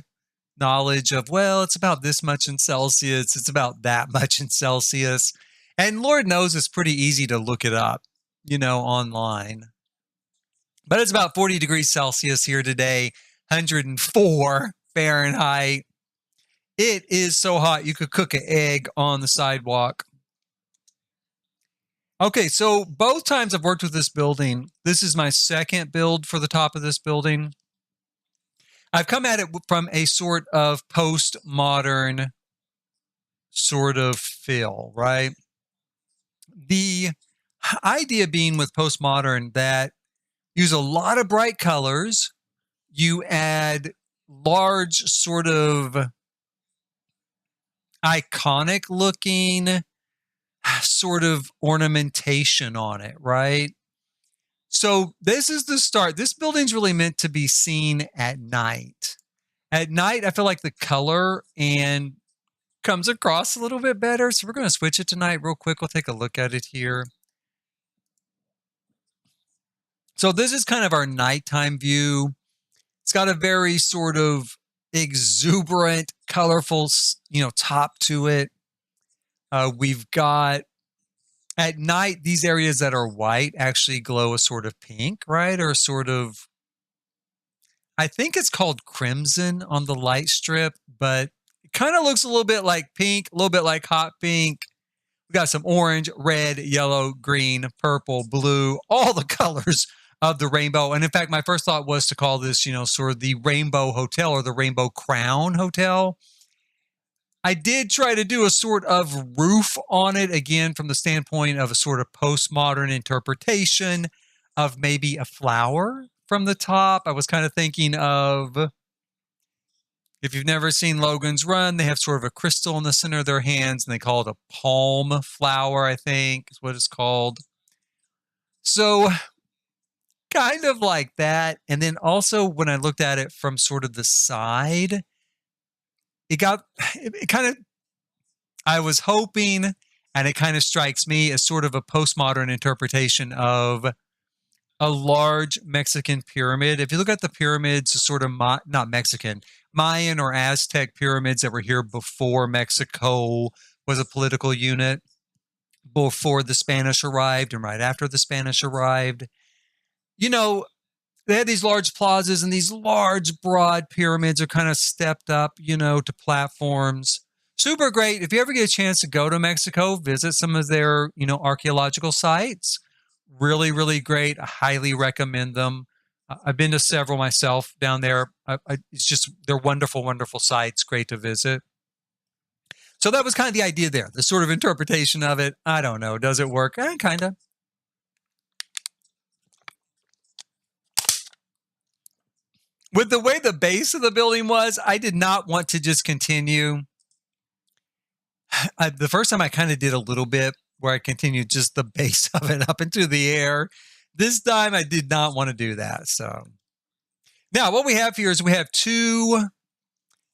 knowledge of, well, it's about this much in Celsius. It's about that much in Celsius. And Lord knows it's pretty easy to look it up, online. But it's about 40 degrees Celsius here today, 104 Fahrenheit. It is so hot you could cook an egg on the sidewalk. Okay, so both times I've worked with this building, this is my second build for the top of this building. I've come at it from a sort of postmodern sort of feel, right? The idea being with postmodern that use a lot of bright colors, you add large sort of iconic looking sort of ornamentation on it, right? So this is the start. This building's really meant to be seen at night. At night, I feel like the color and comes across a little bit better. So we're going to switch it tonight real quick. We'll take a look at it here. So this is kind of our nighttime view. It's got a very sort of exuberant, colorful, top to it. We've got at night, these areas that are white actually glow a sort of pink, right? Or sort of, I think it's called crimson on the light strip, but it kind of looks a little bit like pink, a little bit like hot pink. We got some orange, red, yellow, green, purple, blue, all the colors of the rainbow. And in fact, my first thought was to call this, sort of the Rainbow Hotel or the Rainbow Crown Hotel. I did try to do a sort of roof on it, again, from the standpoint of a sort of postmodern interpretation of maybe a flower from the top. I was kind of thinking of, if you've never seen Logan's Run, they have sort of a crystal in the center of their hands, and they call it a palm flower, I think is what it's called. So kind of like that. And then also when I looked at it from sort of the side, it kind of, I was hoping, and it kind of strikes me as sort of a postmodern interpretation of a large Mexican pyramid. If you look at the pyramids, sort of not Mexican, Mayan or Aztec pyramids that were here before Mexico was a political unit, before the Spanish arrived and right after the Spanish arrived. They had these large plazas, and these large, broad pyramids are kind of stepped up, to platforms. Super great. If you ever get a chance to go to Mexico, visit some of their, archaeological sites. Really, really great. I highly recommend them. I've been to several myself down there. They're wonderful, wonderful sites. Great to visit. So that was kind of the idea there, the sort of interpretation of it. I don't know. Does it work? Kind of. With the way the base of the building was, I did not want to just continue. The first time I kind of did a little bit where I continued just the base of it up into the air. This time I did not want to do that. So now what we have here is we have two,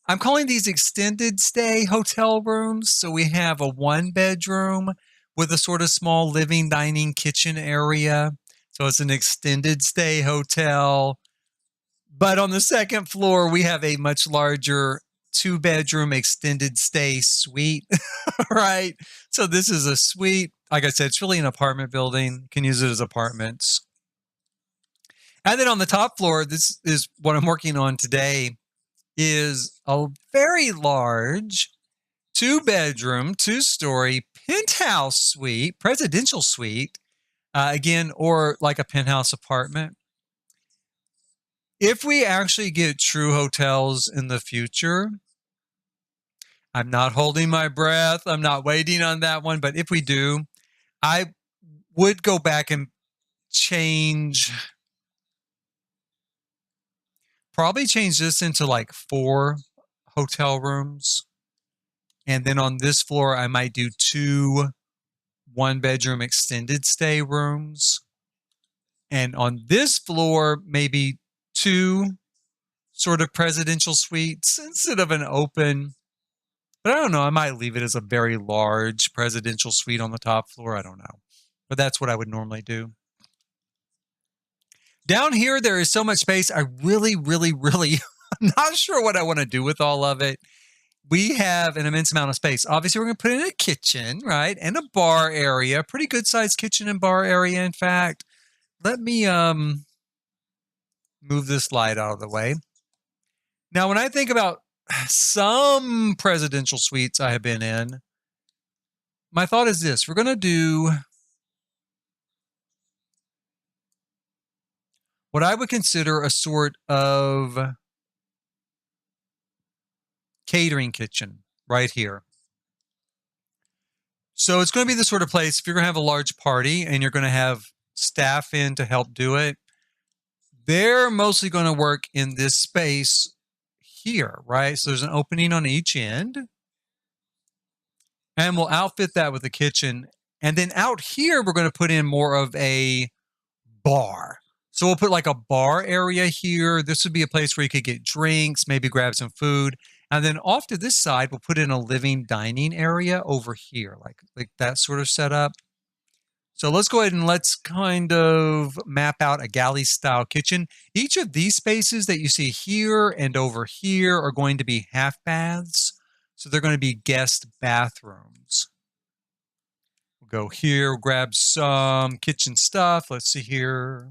I'm calling these extended stay hotel rooms. So we have a 1-bedroom with a sort of small living, dining, kitchen area. So it's an extended stay hotel. But on the second floor, we have a much larger 2-bedroom extended stay suite, right? So this is a suite. Like I said, it's really an apartment building. You can use it as apartments. And then on the top floor, this is what I'm working on today, is a very large 2-bedroom, 2-story penthouse suite, presidential suite, again, or like a penthouse apartment. If we actually get true hotels in the future, I'm not holding my breath. I'm not waiting on that one. But if we do, I would go back and probably change this into like 4 hotel rooms. And then on this floor, I might do 2 1-bedroom extended stay rooms. And on this floor, maybe 2 sort of presidential suites instead of an open. But I don't know. I might leave it as a very large presidential suite on the top floor. I don't know. But that's what I would normally do. Down here, there is so much space. I really, really, really, I'm not sure what I want to do with all of it. We have an immense amount of space. Obviously, we're going to put in a kitchen, right? And a bar area. Pretty good sized kitchen and bar area, in fact. Let me move this light out of the way. Now, when I think about some presidential suites I have been in, my thought is this. We're going to do what I would consider a sort of catering kitchen right here. So it's going to be the sort of place, if you're going to have a large party and you're going to have staff in to help do it, they're mostly going to work in this space here, right? So there's an opening on each end. And we'll outfit that with a kitchen. And then out here, we're going to put in more of a bar. So we'll put like a bar area here. This would be a place where you could get drinks, maybe grab some food. And then off to this side, we'll put in a living dining area over here, like that sort of setup. So let's go ahead and let's kind of map out a galley style kitchen. Each of these spaces that you see here and over here are going to be half baths. So they're going to be guest bathrooms. We'll go here, grab some kitchen stuff. Let's see here.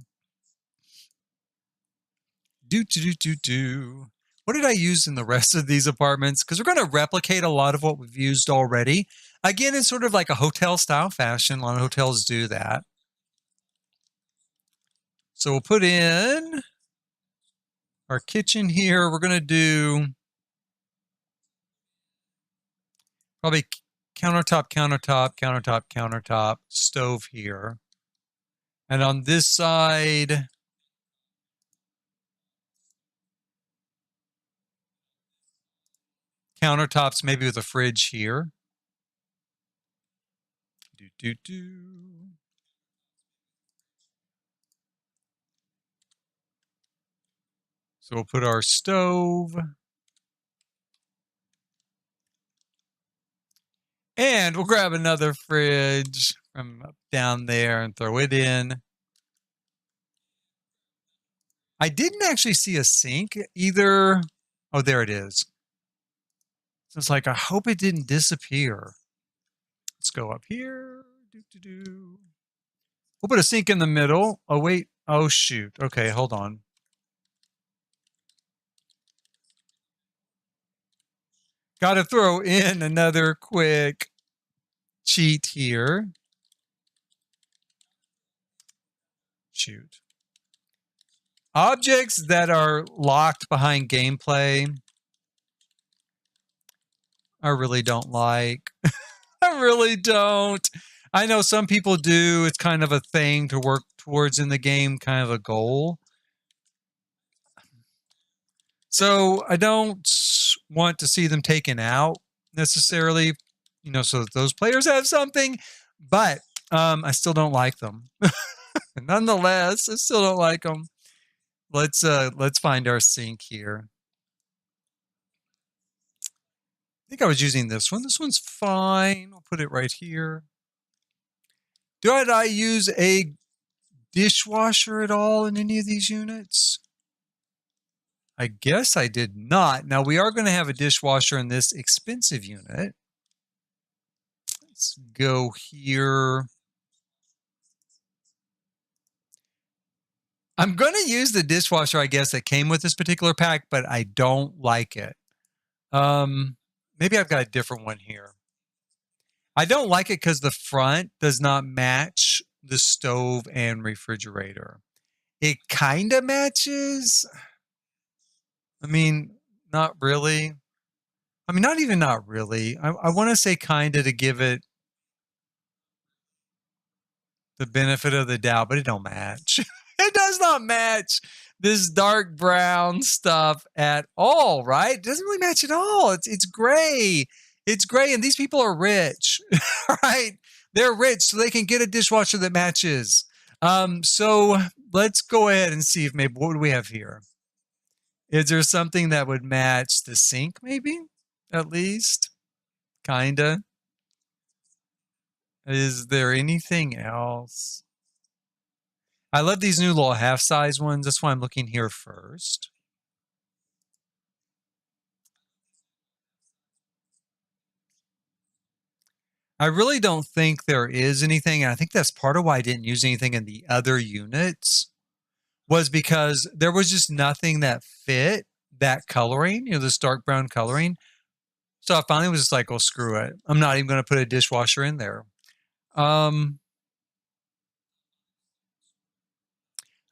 What did I use in the rest of these apartments? Because we're going to replicate a lot of what we've used already. Again, in sort of like a hotel style fashion. A lot of hotels do that. So we'll put in our kitchen here. We're going to do probably countertop, countertop, countertop, countertop, stove here. And on this side, countertops maybe with a fridge here. So we'll put our stove. And we'll grab another fridge from up down there and throw it in. I didn't actually see a sink either. Oh, there it is. So it's like, I hope it didn't disappear. Let's go up here. We'll put a sink in the middle. Oh, wait. Oh, shoot. Okay, hold on. Got to throw in another quick cheat here. Shoot. Objects that are locked behind gameplay, I really don't like. I really don't. I know some people do. It's kind of a thing to work towards in the game, kind of a goal. So I don't want to see them taken out necessarily, you know, so that those players have something, but I still don't like them. Nonetheless, I still don't like them. Let's find our sink here. I think I was using this one. This one's fine. I'll put it right here. Did I use a dishwasher at all in any of these units? I guess I did not. Now we are going to have a dishwasher in this expensive unit. Let's go here. I'm going to use the dishwasher, I guess, that came with this particular pack, but I don't like it. Maybe I've got a different one here. I don't like it because the front does not match the stove and refrigerator. It kind of matches. I mean, not really. I mean, not even not really. I want to say kind of to give it the benefit of the doubt, but it don't match. It does not match this dark brown stuff at all, right? It doesn't really match at all. It's gray. It's gray, and these people are rich, right? They're rich, so they can get a dishwasher that matches. So let's go ahead and see if maybe, what do we have here? Is there something that would match the sink, maybe? At least? Kinda. Is there anything else? I love these new little half-size ones. That's why I'm looking here first. I really don't think there is anything, and I think that's part of why I didn't use anything in the other units, was because there was just nothing that fit that coloring, you know, this dark brown coloring. So I finally was just like, oh, screw it. I'm not even going to put a dishwasher in there.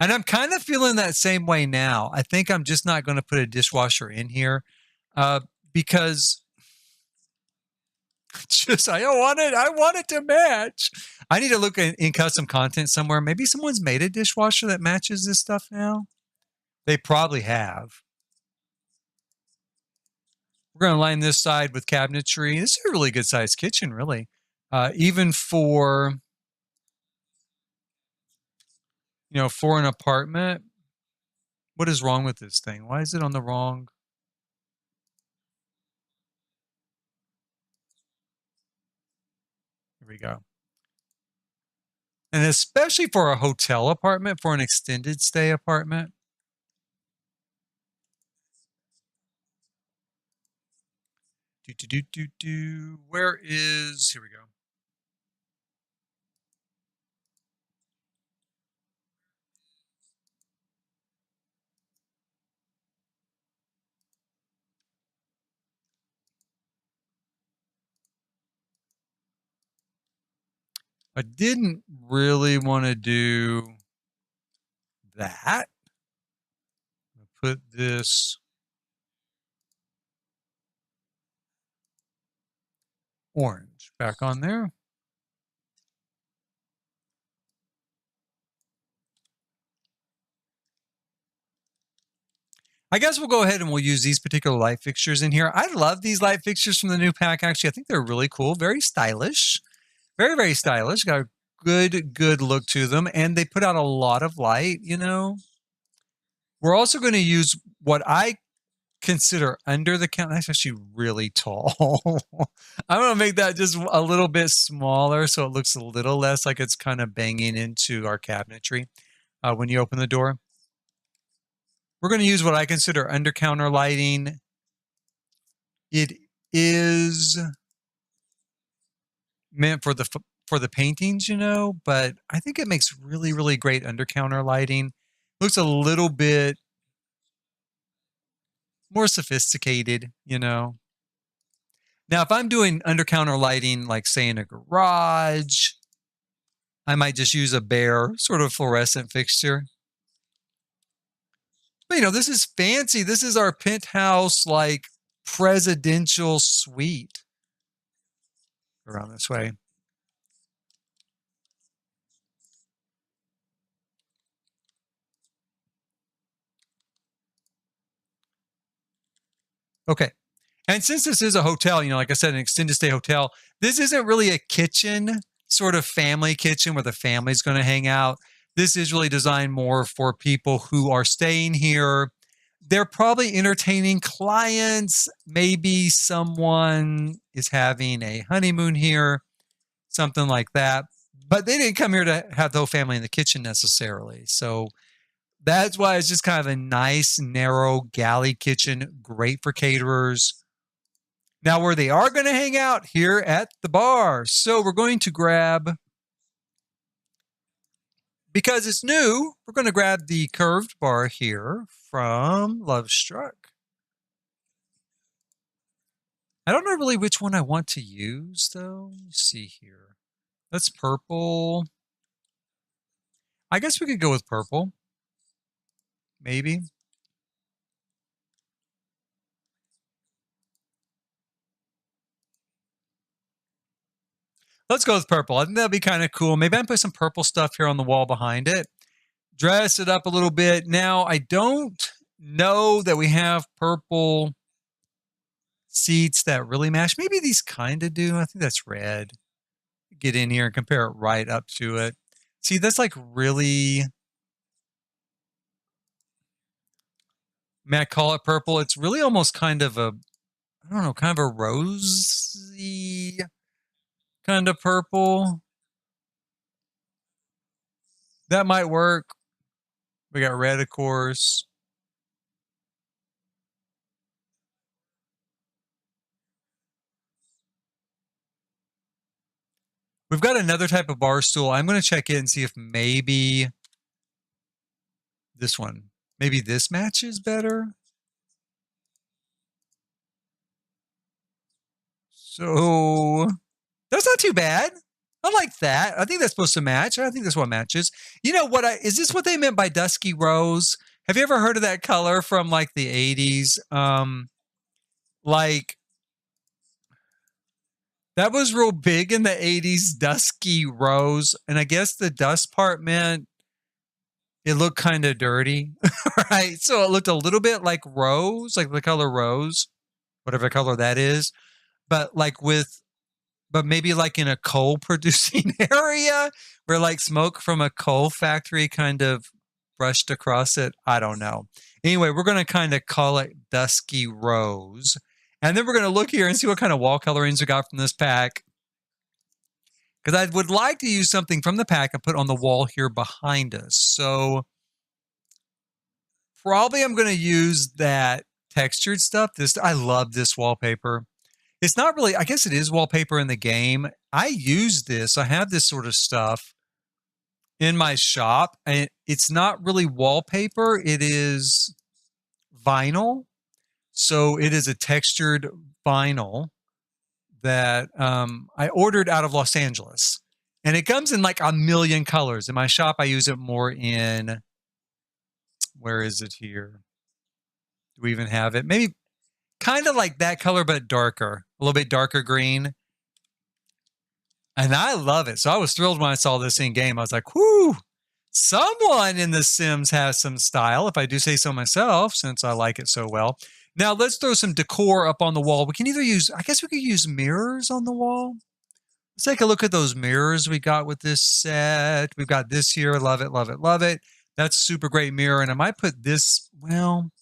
And I'm kind of feeling that same way now. I think I'm just not going to put a dishwasher in here. because just I don't want it. I want it to match. I need to look in custom content somewhere. Maybe someone's made a dishwasher that matches this stuff now. They probably have. We're going to line this side with cabinetry. This is a really good sized kitchen, really. Even for, for an apartment. What is wrong with this thing? Why is it on the wrong? Here we go. And especially for a hotel apartment, for an extended stay apartment. Where is, here we go. I didn't really want to do that. Put this orange back on there. I guess we'll go ahead and we'll use these particular light fixtures in here. I love these light fixtures from the new pack. Actually, I think they're really cool. Very stylish. Very, very stylish. Got a good look to them. And they put out a lot of light, We're also going to use what I consider under the counter. That's actually really tall. I'm going to make that just a little bit smaller so it looks a little less like it's kind of banging into our cabinetry when you open the door. We're going to use what I consider under counter lighting. It is meant for the paintings, but I think it makes really, really great under counter lighting. Looks a little bit more sophisticated, Now, if I'm doing under counter lighting, like say in a garage, I might just use a bare sort of fluorescent fixture. But, this is fancy. This is our penthouse, like presidential suite. Around this way. Okay. And since this is a hotel, like I said, an extended stay hotel, this isn't really a kitchen, sort of family kitchen where the family's going to hang out. This is really designed more for people who are staying here. They're probably entertaining clients. Maybe someone is having a honeymoon here, something like that. But they didn't come here to have the whole family in the kitchen necessarily. So that's why it's just kind of a nice, narrow galley kitchen, great for caterers. Now, where they are going to hang out, here at the bar. So we're going to grab, because it's new, we're going to grab the curved bar here from Lovestruck. I don't know really which one I want to use, though. Let's see here. That's purple. I guess we could go with purple. Maybe. Let's go with purple. I think that'd be kind of cool. Maybe I can put some purple stuff here on the wall behind it. Dress it up a little bit. Now, I don't know that we have purple seats that really match. Maybe these kind of do. I think that's red. Get in here and compare it right up to it. See, that's like really... May I call it purple? It's really almost kind of a, I don't know, kind of a rosy kind of purple. That might work. We got red, of course. We've got another type of bar stool. I'm going to check it and see if maybe this one, maybe this matches better. So that's not too bad. I like that. I think that's supposed to match. I think that's what matches. You know what? Is this what they meant by dusky rose? Have you ever heard of that color from like the 80s? like, that was real big in the 80s, dusky rose. And I guess the dust part meant it looked kind of dirty, right? So it looked a little bit like rose, like the color rose, whatever color that is. But but maybe like in a coal producing area where like smoke from a coal factory kind of brushed across it. I don't know. Anyway, we're going to kind of call it dusky rose. And then we're going to look here and see what kind of wall colorings we got from this pack. Because I would like to use something from the pack and put on the wall here behind us. So probably I'm going to use that textured stuff. I love this wallpaper. It's not really, I guess it is wallpaper in the game. I use this. I have this sort of stuff in my shop. And it's not really wallpaper. It is vinyl. So it is a textured vinyl that I ordered out of Los Angeles. And it comes in like a million colors. In my shop, I use it more in, where is it here? Do we even have it? Maybe kind of like that color, but darker, a little bit darker green. And I love it. So I was thrilled when I saw this in game. I was like, whoo, someone in The Sims has some style, if I do say so myself, since I like it so well. Now let's throw some decor up on the wall. We can either use, I guess we could use mirrors on the wall. Let's take a look at those mirrors we got with this set. We've got this here. Love it, love it, love it. That's a super great mirror. And I might put this, well,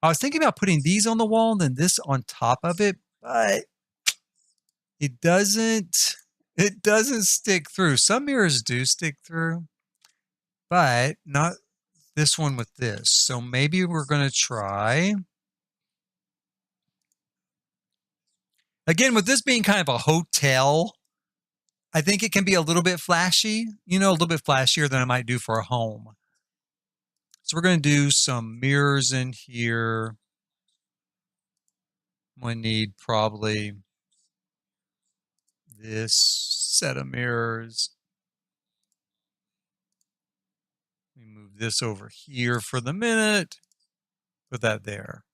I was thinking about putting these on the wall and then this on top of it, but it doesn't stick through. Some mirrors do stick through, but not this one with this. So maybe we're going to try. Again, with this being kind of a hotel, I think it can be a little bit flashy, a little bit flashier than I might do for a home. So we're going to do some mirrors in here. We need probably this set of mirrors. We move this over here for the minute. Put that there.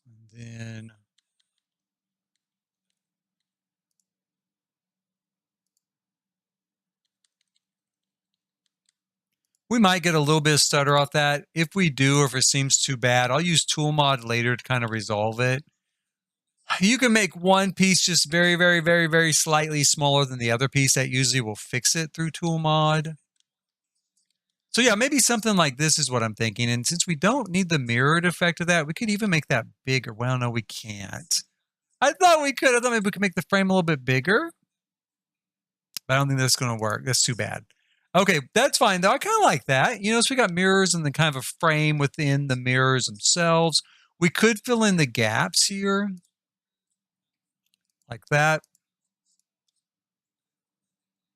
And then we might get a little bit of stutter off that. If we do, or if it seems too bad, I'll use Tool Mod later to kind of resolve it. You can make one piece just very, very, very, very slightly smaller than the other piece. That usually will fix it through Tool Mod. So yeah, maybe something like this is what I'm thinking. And since we don't need the mirrored effect of that, we could even make that bigger. Well, no, we can't. I thought we could. I thought maybe we could make the frame a little bit bigger. But I don't think that's going to work. That's too bad. Okay, that's fine though. I kind of like that. So we got mirrors and then kind of a frame within the mirrors themselves. We could fill in the gaps here. Like that.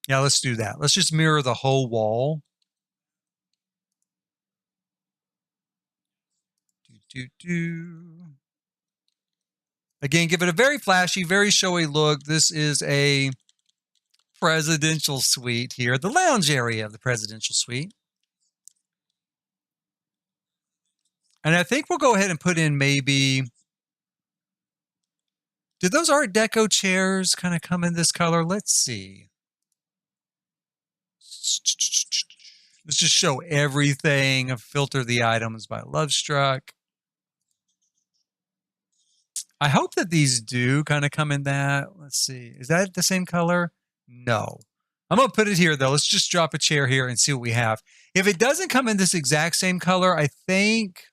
Yeah, let's do that. Let's just mirror the whole wall. Again, give it a very flashy, very showy look. This is a presidential suite here, the lounge area of the presidential suite. And I think we'll go ahead and put in maybe, did those Art Deco chairs kind of come in this color? Let's see. Let's just show everything. Filter the items by Lovestruck. I hope that these do kind of come in that. Let's see. Is that the same color? No. I'm going to put it here, though. Let's just drop a chair here and see what we have. If it doesn't come in this exact same color, I think,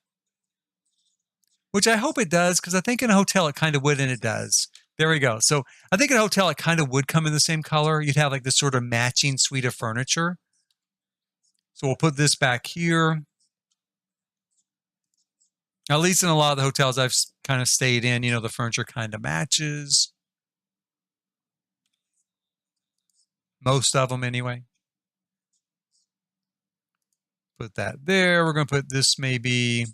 which I hope it does, because I think in a hotel it kind of would, and it does. There we go. So I think in a hotel it kind of would come in the same color. You'd have like this sort of matching suite of furniture. So we'll put this back here. At least in a lot of the hotels I've kind of stayed in, the furniture kind of matches. Most of them anyway. Put that there. We're going to put this maybe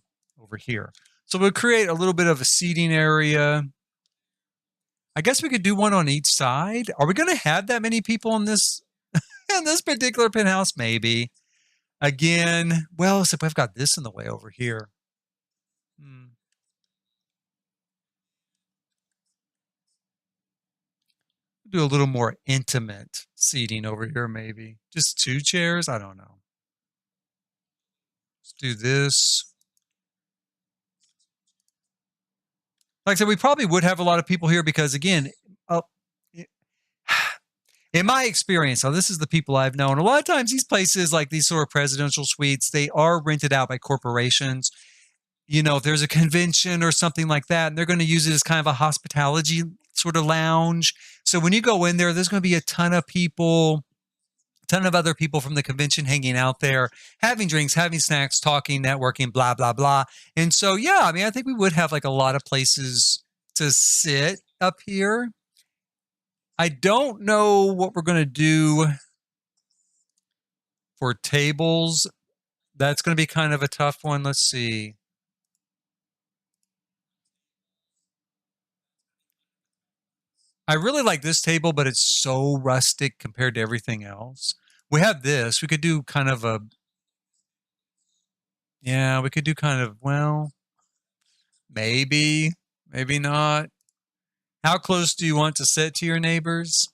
over here. So we'll create a little bit of a seating area. I guess we could do one on each side. Are we going to have that many people in this in this particular penthouse? Maybe. Again, well, so we've got this in the way over here. Do a little more intimate seating over here, maybe. Just 2 chairs? I don't know. Let's do this. Like I said, we probably would have a lot of people here because, again, uh, in my experience, so this is the people I've known. A lot of times, these places, like these sort of presidential suites, they are rented out by corporations. You know, if there's a convention or something like that, and they're going to use it as kind of a hospitality sort of lounge. So when you go in there, there's going to be a ton of people, a ton of other people from the convention hanging out there, having drinks, having snacks, talking, networking, blah, blah, blah. And so, yeah, I mean, I think we would have like a lot of places to sit up here. I don't know what we're going to do for tables. That's going to be kind of a tough one. Let's see. I really like this table, but it's so rustic compared to everything else. We have this. We could do kind of a, yeah, we could do kind of, well, maybe, maybe not. How close do you want to sit to your neighbors?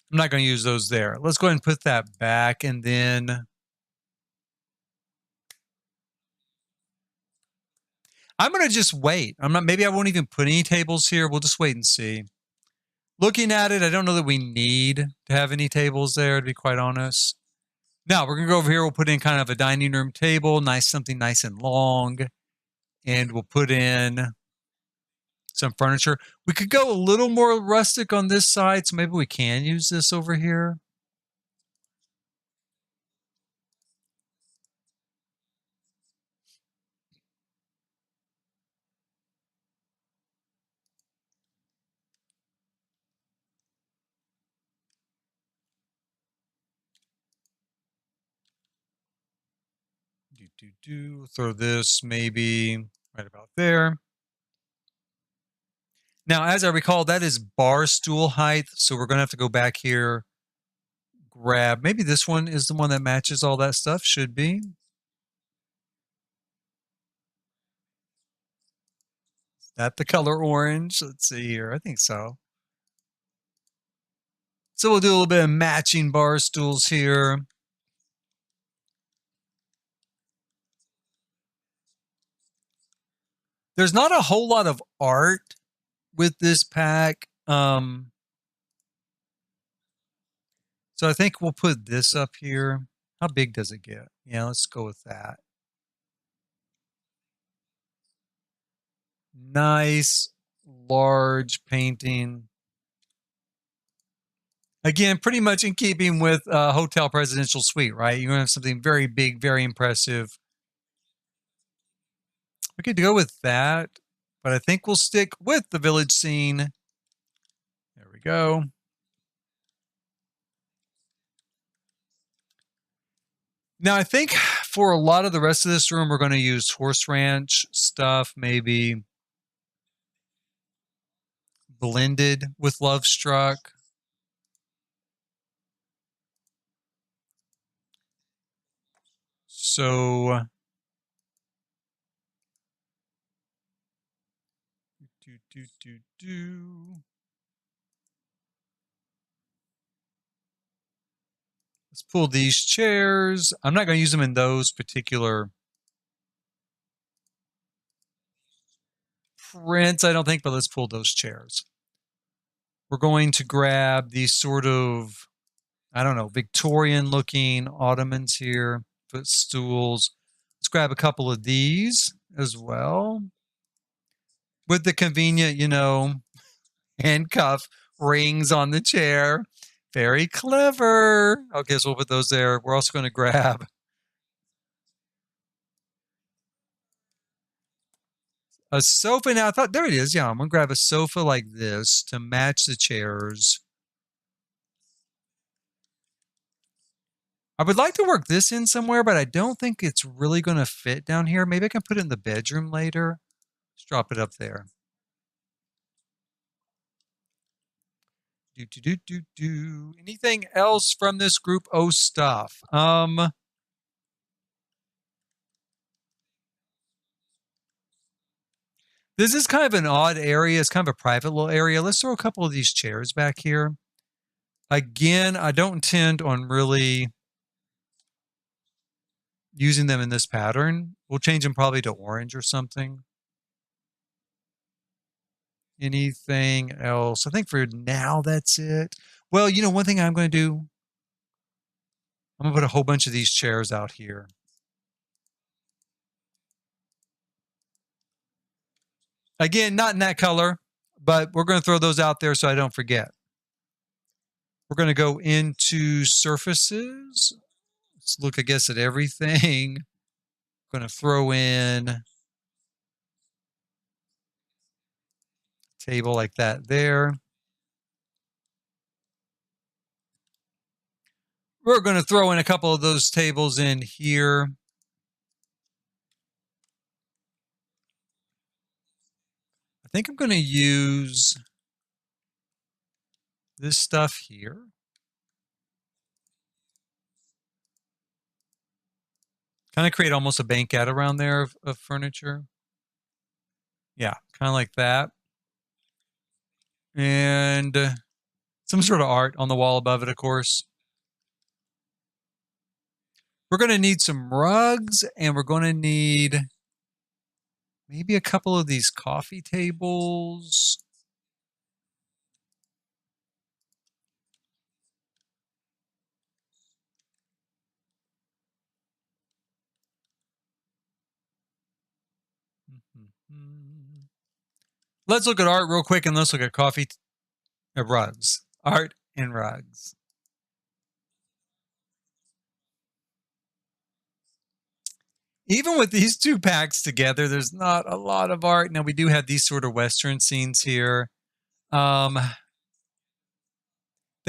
I'm not going to use those there. Let's go ahead and put that back, and then I'm going to just wait. Maybe I won't even put any tables here. We'll just wait and see. Looking at it, I don't know that we need to have any tables there, to be quite honest. Now we're going to go over here. We'll put in kind of a dining room table, something nice and long, and we'll put in some furniture. We could go a little more rustic on this side, so maybe we can use this over here. Throw this maybe right about there. Now, as I recall, that is bar stool height, so we're going to have to go back here, grab, maybe this one is the one that matches all that stuff, should be. Is that the color orange? Let's see here, I think so. So we'll do a little bit of matching bar stools here. There's not a whole lot of art with this pack. So I think we'll put this up here. How big does it get? Yeah, let's go with that. Nice, large painting. Again, pretty much in keeping with hotel presidential suite, right? You're going to have something very big, very impressive. We could go with that, but I think we'll stick with the village scene. There we go. Now, I think for a lot of the rest of this room, we're going to use horse ranch stuff, maybe blended with Lovestruck. So, let's pull these chairs. I'm not going to use them in those particular prints, I don't think, but let's pull those chairs. We're going to grab these sort of, I don't know, Victorian looking ottomans here, footstools. Let's grab a couple of these as well. With the convenient, handcuff rings on the chair. Very clever. Okay, so we'll put those there. We're also going to grab a sofa. Now, I thought, there it is. Yeah, I'm going to grab a sofa like this to match the chairs. I would like to work this in somewhere, but I don't think it's really going to fit down here. Maybe I can put it in the bedroom later. Let's drop it up there. Anything else from this group O stuff? This is kind of an odd area. It's kind of a private little area. Let's throw a couple of these chairs back here. Again, I don't intend on really using them in this pattern. We'll change them probably to orange or something. Anything else? I think for now, that's it. Well, you know, one thing I'm going to do, I'm going to put a whole bunch of these chairs out here. Again, not in that color, but we're going to throw those out there so I don't forget. We're going to go into surfaces. Let's look, I guess, at everything. Going to throw in table like that there. We're going to throw in a couple of those tables in here. I think I'm going to use this stuff here. Kind of create almost a banquette around there of furniture. Yeah, kind of like that. And some sort of art on the wall above it, of course. We're going to need some rugs, and we're going to need maybe a couple of these coffee tables. Let's look at art real quick, and let's look at rugs. Art and rugs. Even with these two packs together, there's not a lot of art. Now, we do have these sort of Western scenes here. They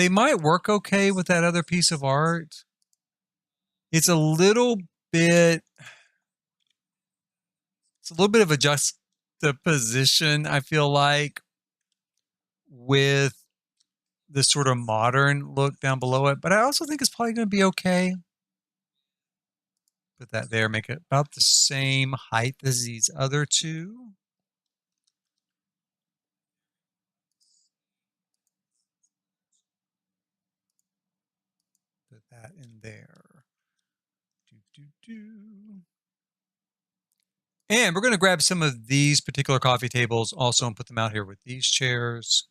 might work okay with that other piece of art. It's a little bit of a juxtaposition, I feel like, with the sort of modern look down below it, but I also think it's probably going to be okay. Put that there, make it about the same height as these other two. Put that in there. And we're going to grab some of these particular coffee tables also and put them out here with these chairs.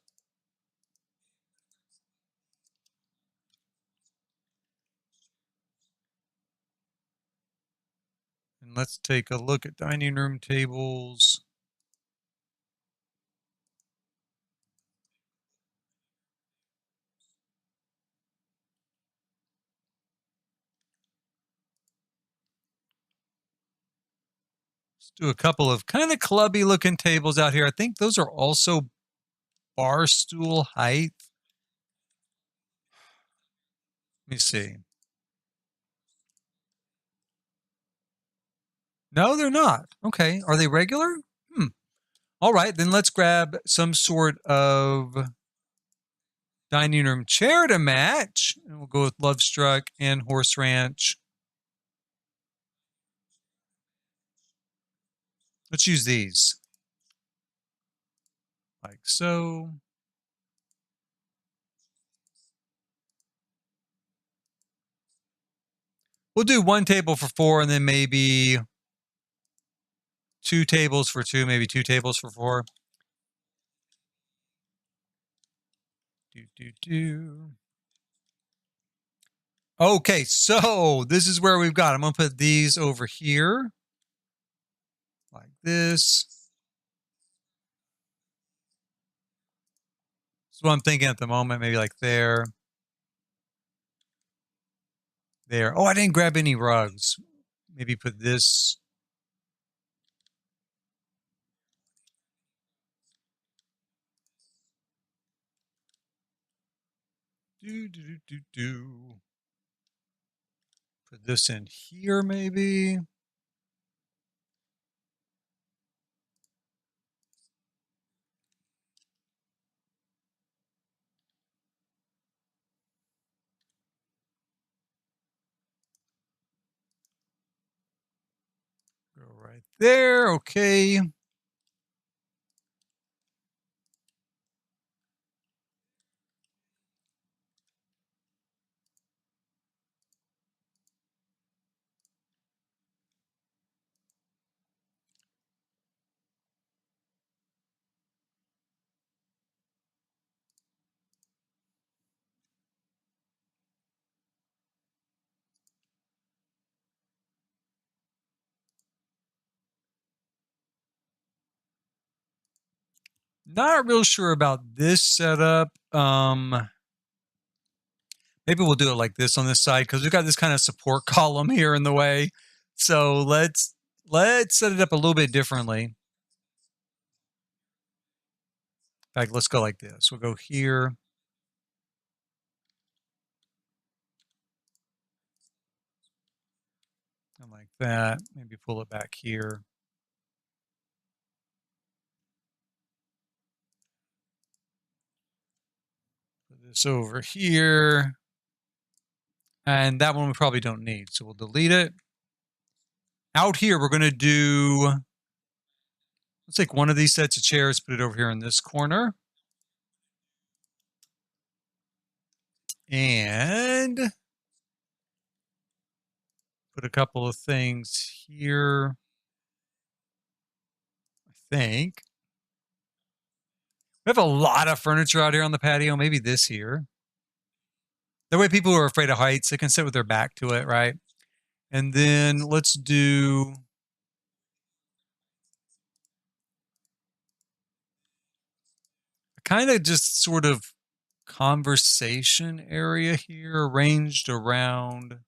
And let's take a look at dining room tables. Let's do a couple of kind of clubby looking tables out here. I think those are also bar stool height. Let me see. No, they're not. Okay. Are they regular? All right. Then let's grab some sort of dining room chair to match. And we'll go with Lovestruck and Horse Ranch. Let's use these. Like so. We'll do one table for 4 and then maybe 2 tables for 2, maybe 2 tables for 4. Okay, so this is where we've got. I'm going to put these over here like this. That's what I'm thinking at the moment, maybe like there. There. Oh, I didn't grab any rugs. Maybe put this. Put this in here, maybe. Go right there. Okay. Not real sure about this setup. Maybe we'll do it like this on this side because we've got this kind of support column here in the way. So let's set it up a little bit differently. In fact, let's go like this. We'll go here. And like that. Maybe pull it back here. Put this over here. And that one we probably don't need. So we'll delete it. Out here, we're going to do, let's take one of these sets of chairs, put it over here in this corner. And put a couple of things here. I think. We have a lot of furniture out here on the patio. Maybe this here. That way people who are afraid of heights, they can sit with their back to it, right? And then let's do kind of just sort of conversation area here arranged around.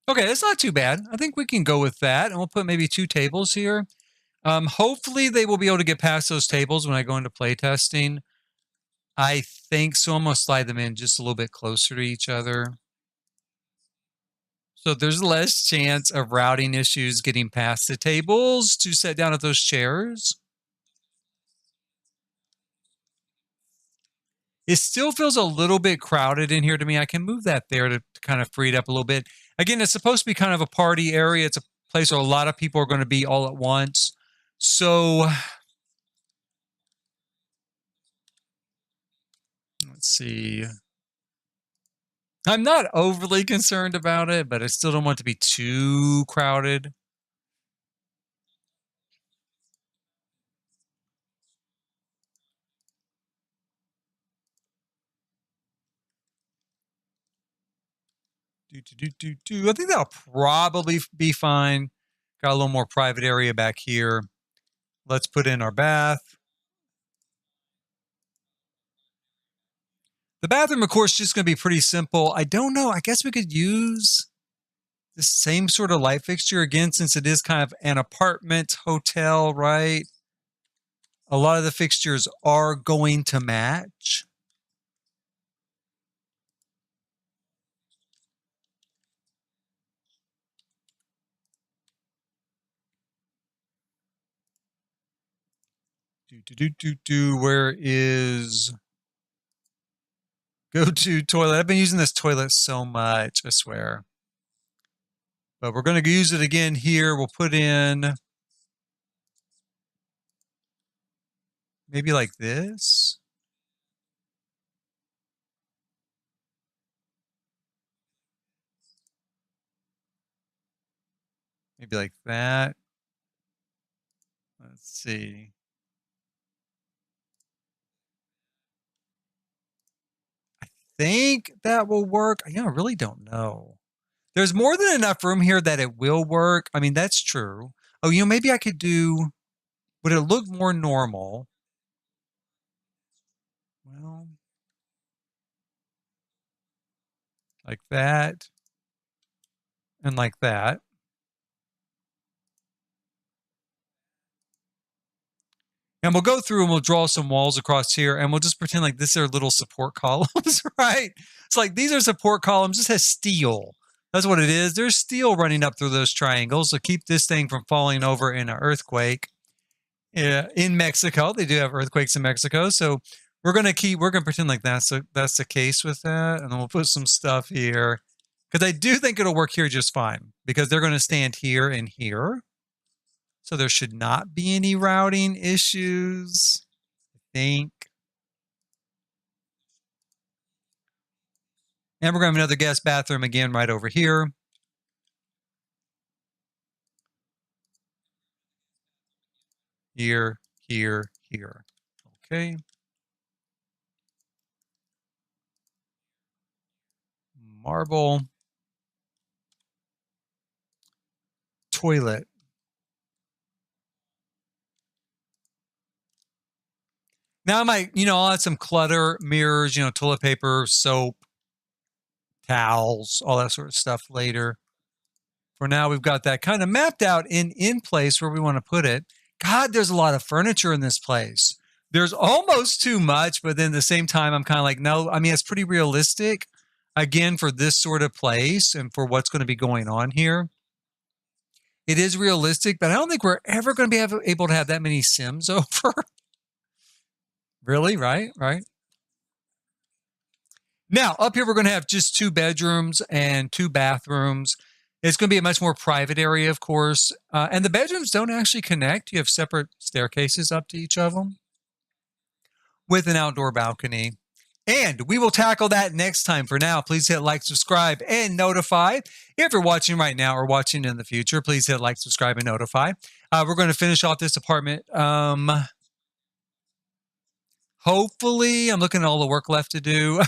Okay, that's not too bad. I think we can go with that. And we'll put maybe 2 tables here. Hopefully they will be able to get past those tables when I go into playtesting. I think so. I'm going to slide them in just a little bit closer to each other. So there's less chance of routing issues getting past the tables to sit down at those chairs. It still feels a little bit crowded in here to me. I can move that there to kind of free it up a little bit. Again, it's supposed to be kind of a party area. It's a place where a lot of people are going to be all at once. So let's see. I'm not overly concerned about it, but I still don't want it to be too crowded. I think that'll probably be fine. Got a little more private area back here. Let's put in our bath. The bathroom, of course, just going to be pretty simple. I don't know. I guess we could use the same sort of light fixture again, since it is kind of an apartment hotel, right? A lot of the fixtures are going to match. Where is go to toilet? I've been using this toilet so much, I swear. But we're going to use it again here. We'll put in maybe like this. Maybe like that. Let's see. I think that will work. I really don't know. There's more than enough room here that it will work. I mean, that's true. Oh, maybe I could do, would it look more normal? Well, like that. And like that. And we'll go through and we'll draw some walls across here and we'll just pretend like these are little support columns, right? It's like these are support columns. This has steel. That's what it is. There's steel running up through those triangles to keep this thing from falling over in an earthquake. In Mexico, they do have earthquakes in Mexico. So we're going to pretend like that's the case with that. And then we'll put some stuff here because I do think it'll work here just fine because they're going to stand here and here. So there should not be any routing issues, I think. And we're going to have another guest bathroom again right over here. Here, here, here. Okay. Marble. Toilet. Now I might, I'll add some clutter, mirrors, toilet paper, soap, towels, all that sort of stuff later. For now, we've got that kind of mapped out in place where we want to put it. God, there's a lot of furniture in this place. There's almost too much, but then at the same time, I'm kind of like, no, I mean, it's pretty realistic, again, for this sort of place and for what's going to be going on here. It is realistic, but I don't think we're ever going to be able to have that many Sims over. Really? Right? Now, up here, we're going to have just 2 bedrooms and 2 bathrooms. It's going to be a much more private area, of course. And the bedrooms don't actually connect. You have separate staircases up to each of them with an outdoor balcony. And we will tackle that next time. For now, please hit like, subscribe, and notify. If you're watching right now or watching in the future, please hit like, subscribe, and notify. We're going to finish off this apartment. Hopefully, I'm looking at all the work left to do.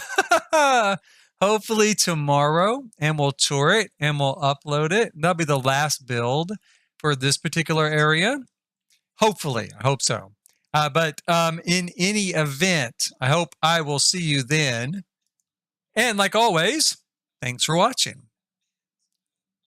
Hopefully tomorrow, and we'll tour it and we'll upload it. That'll be the last build for this particular area. Hopefully, I hope so. But in any event, I hope I will see you then. And like always, thanks for watching.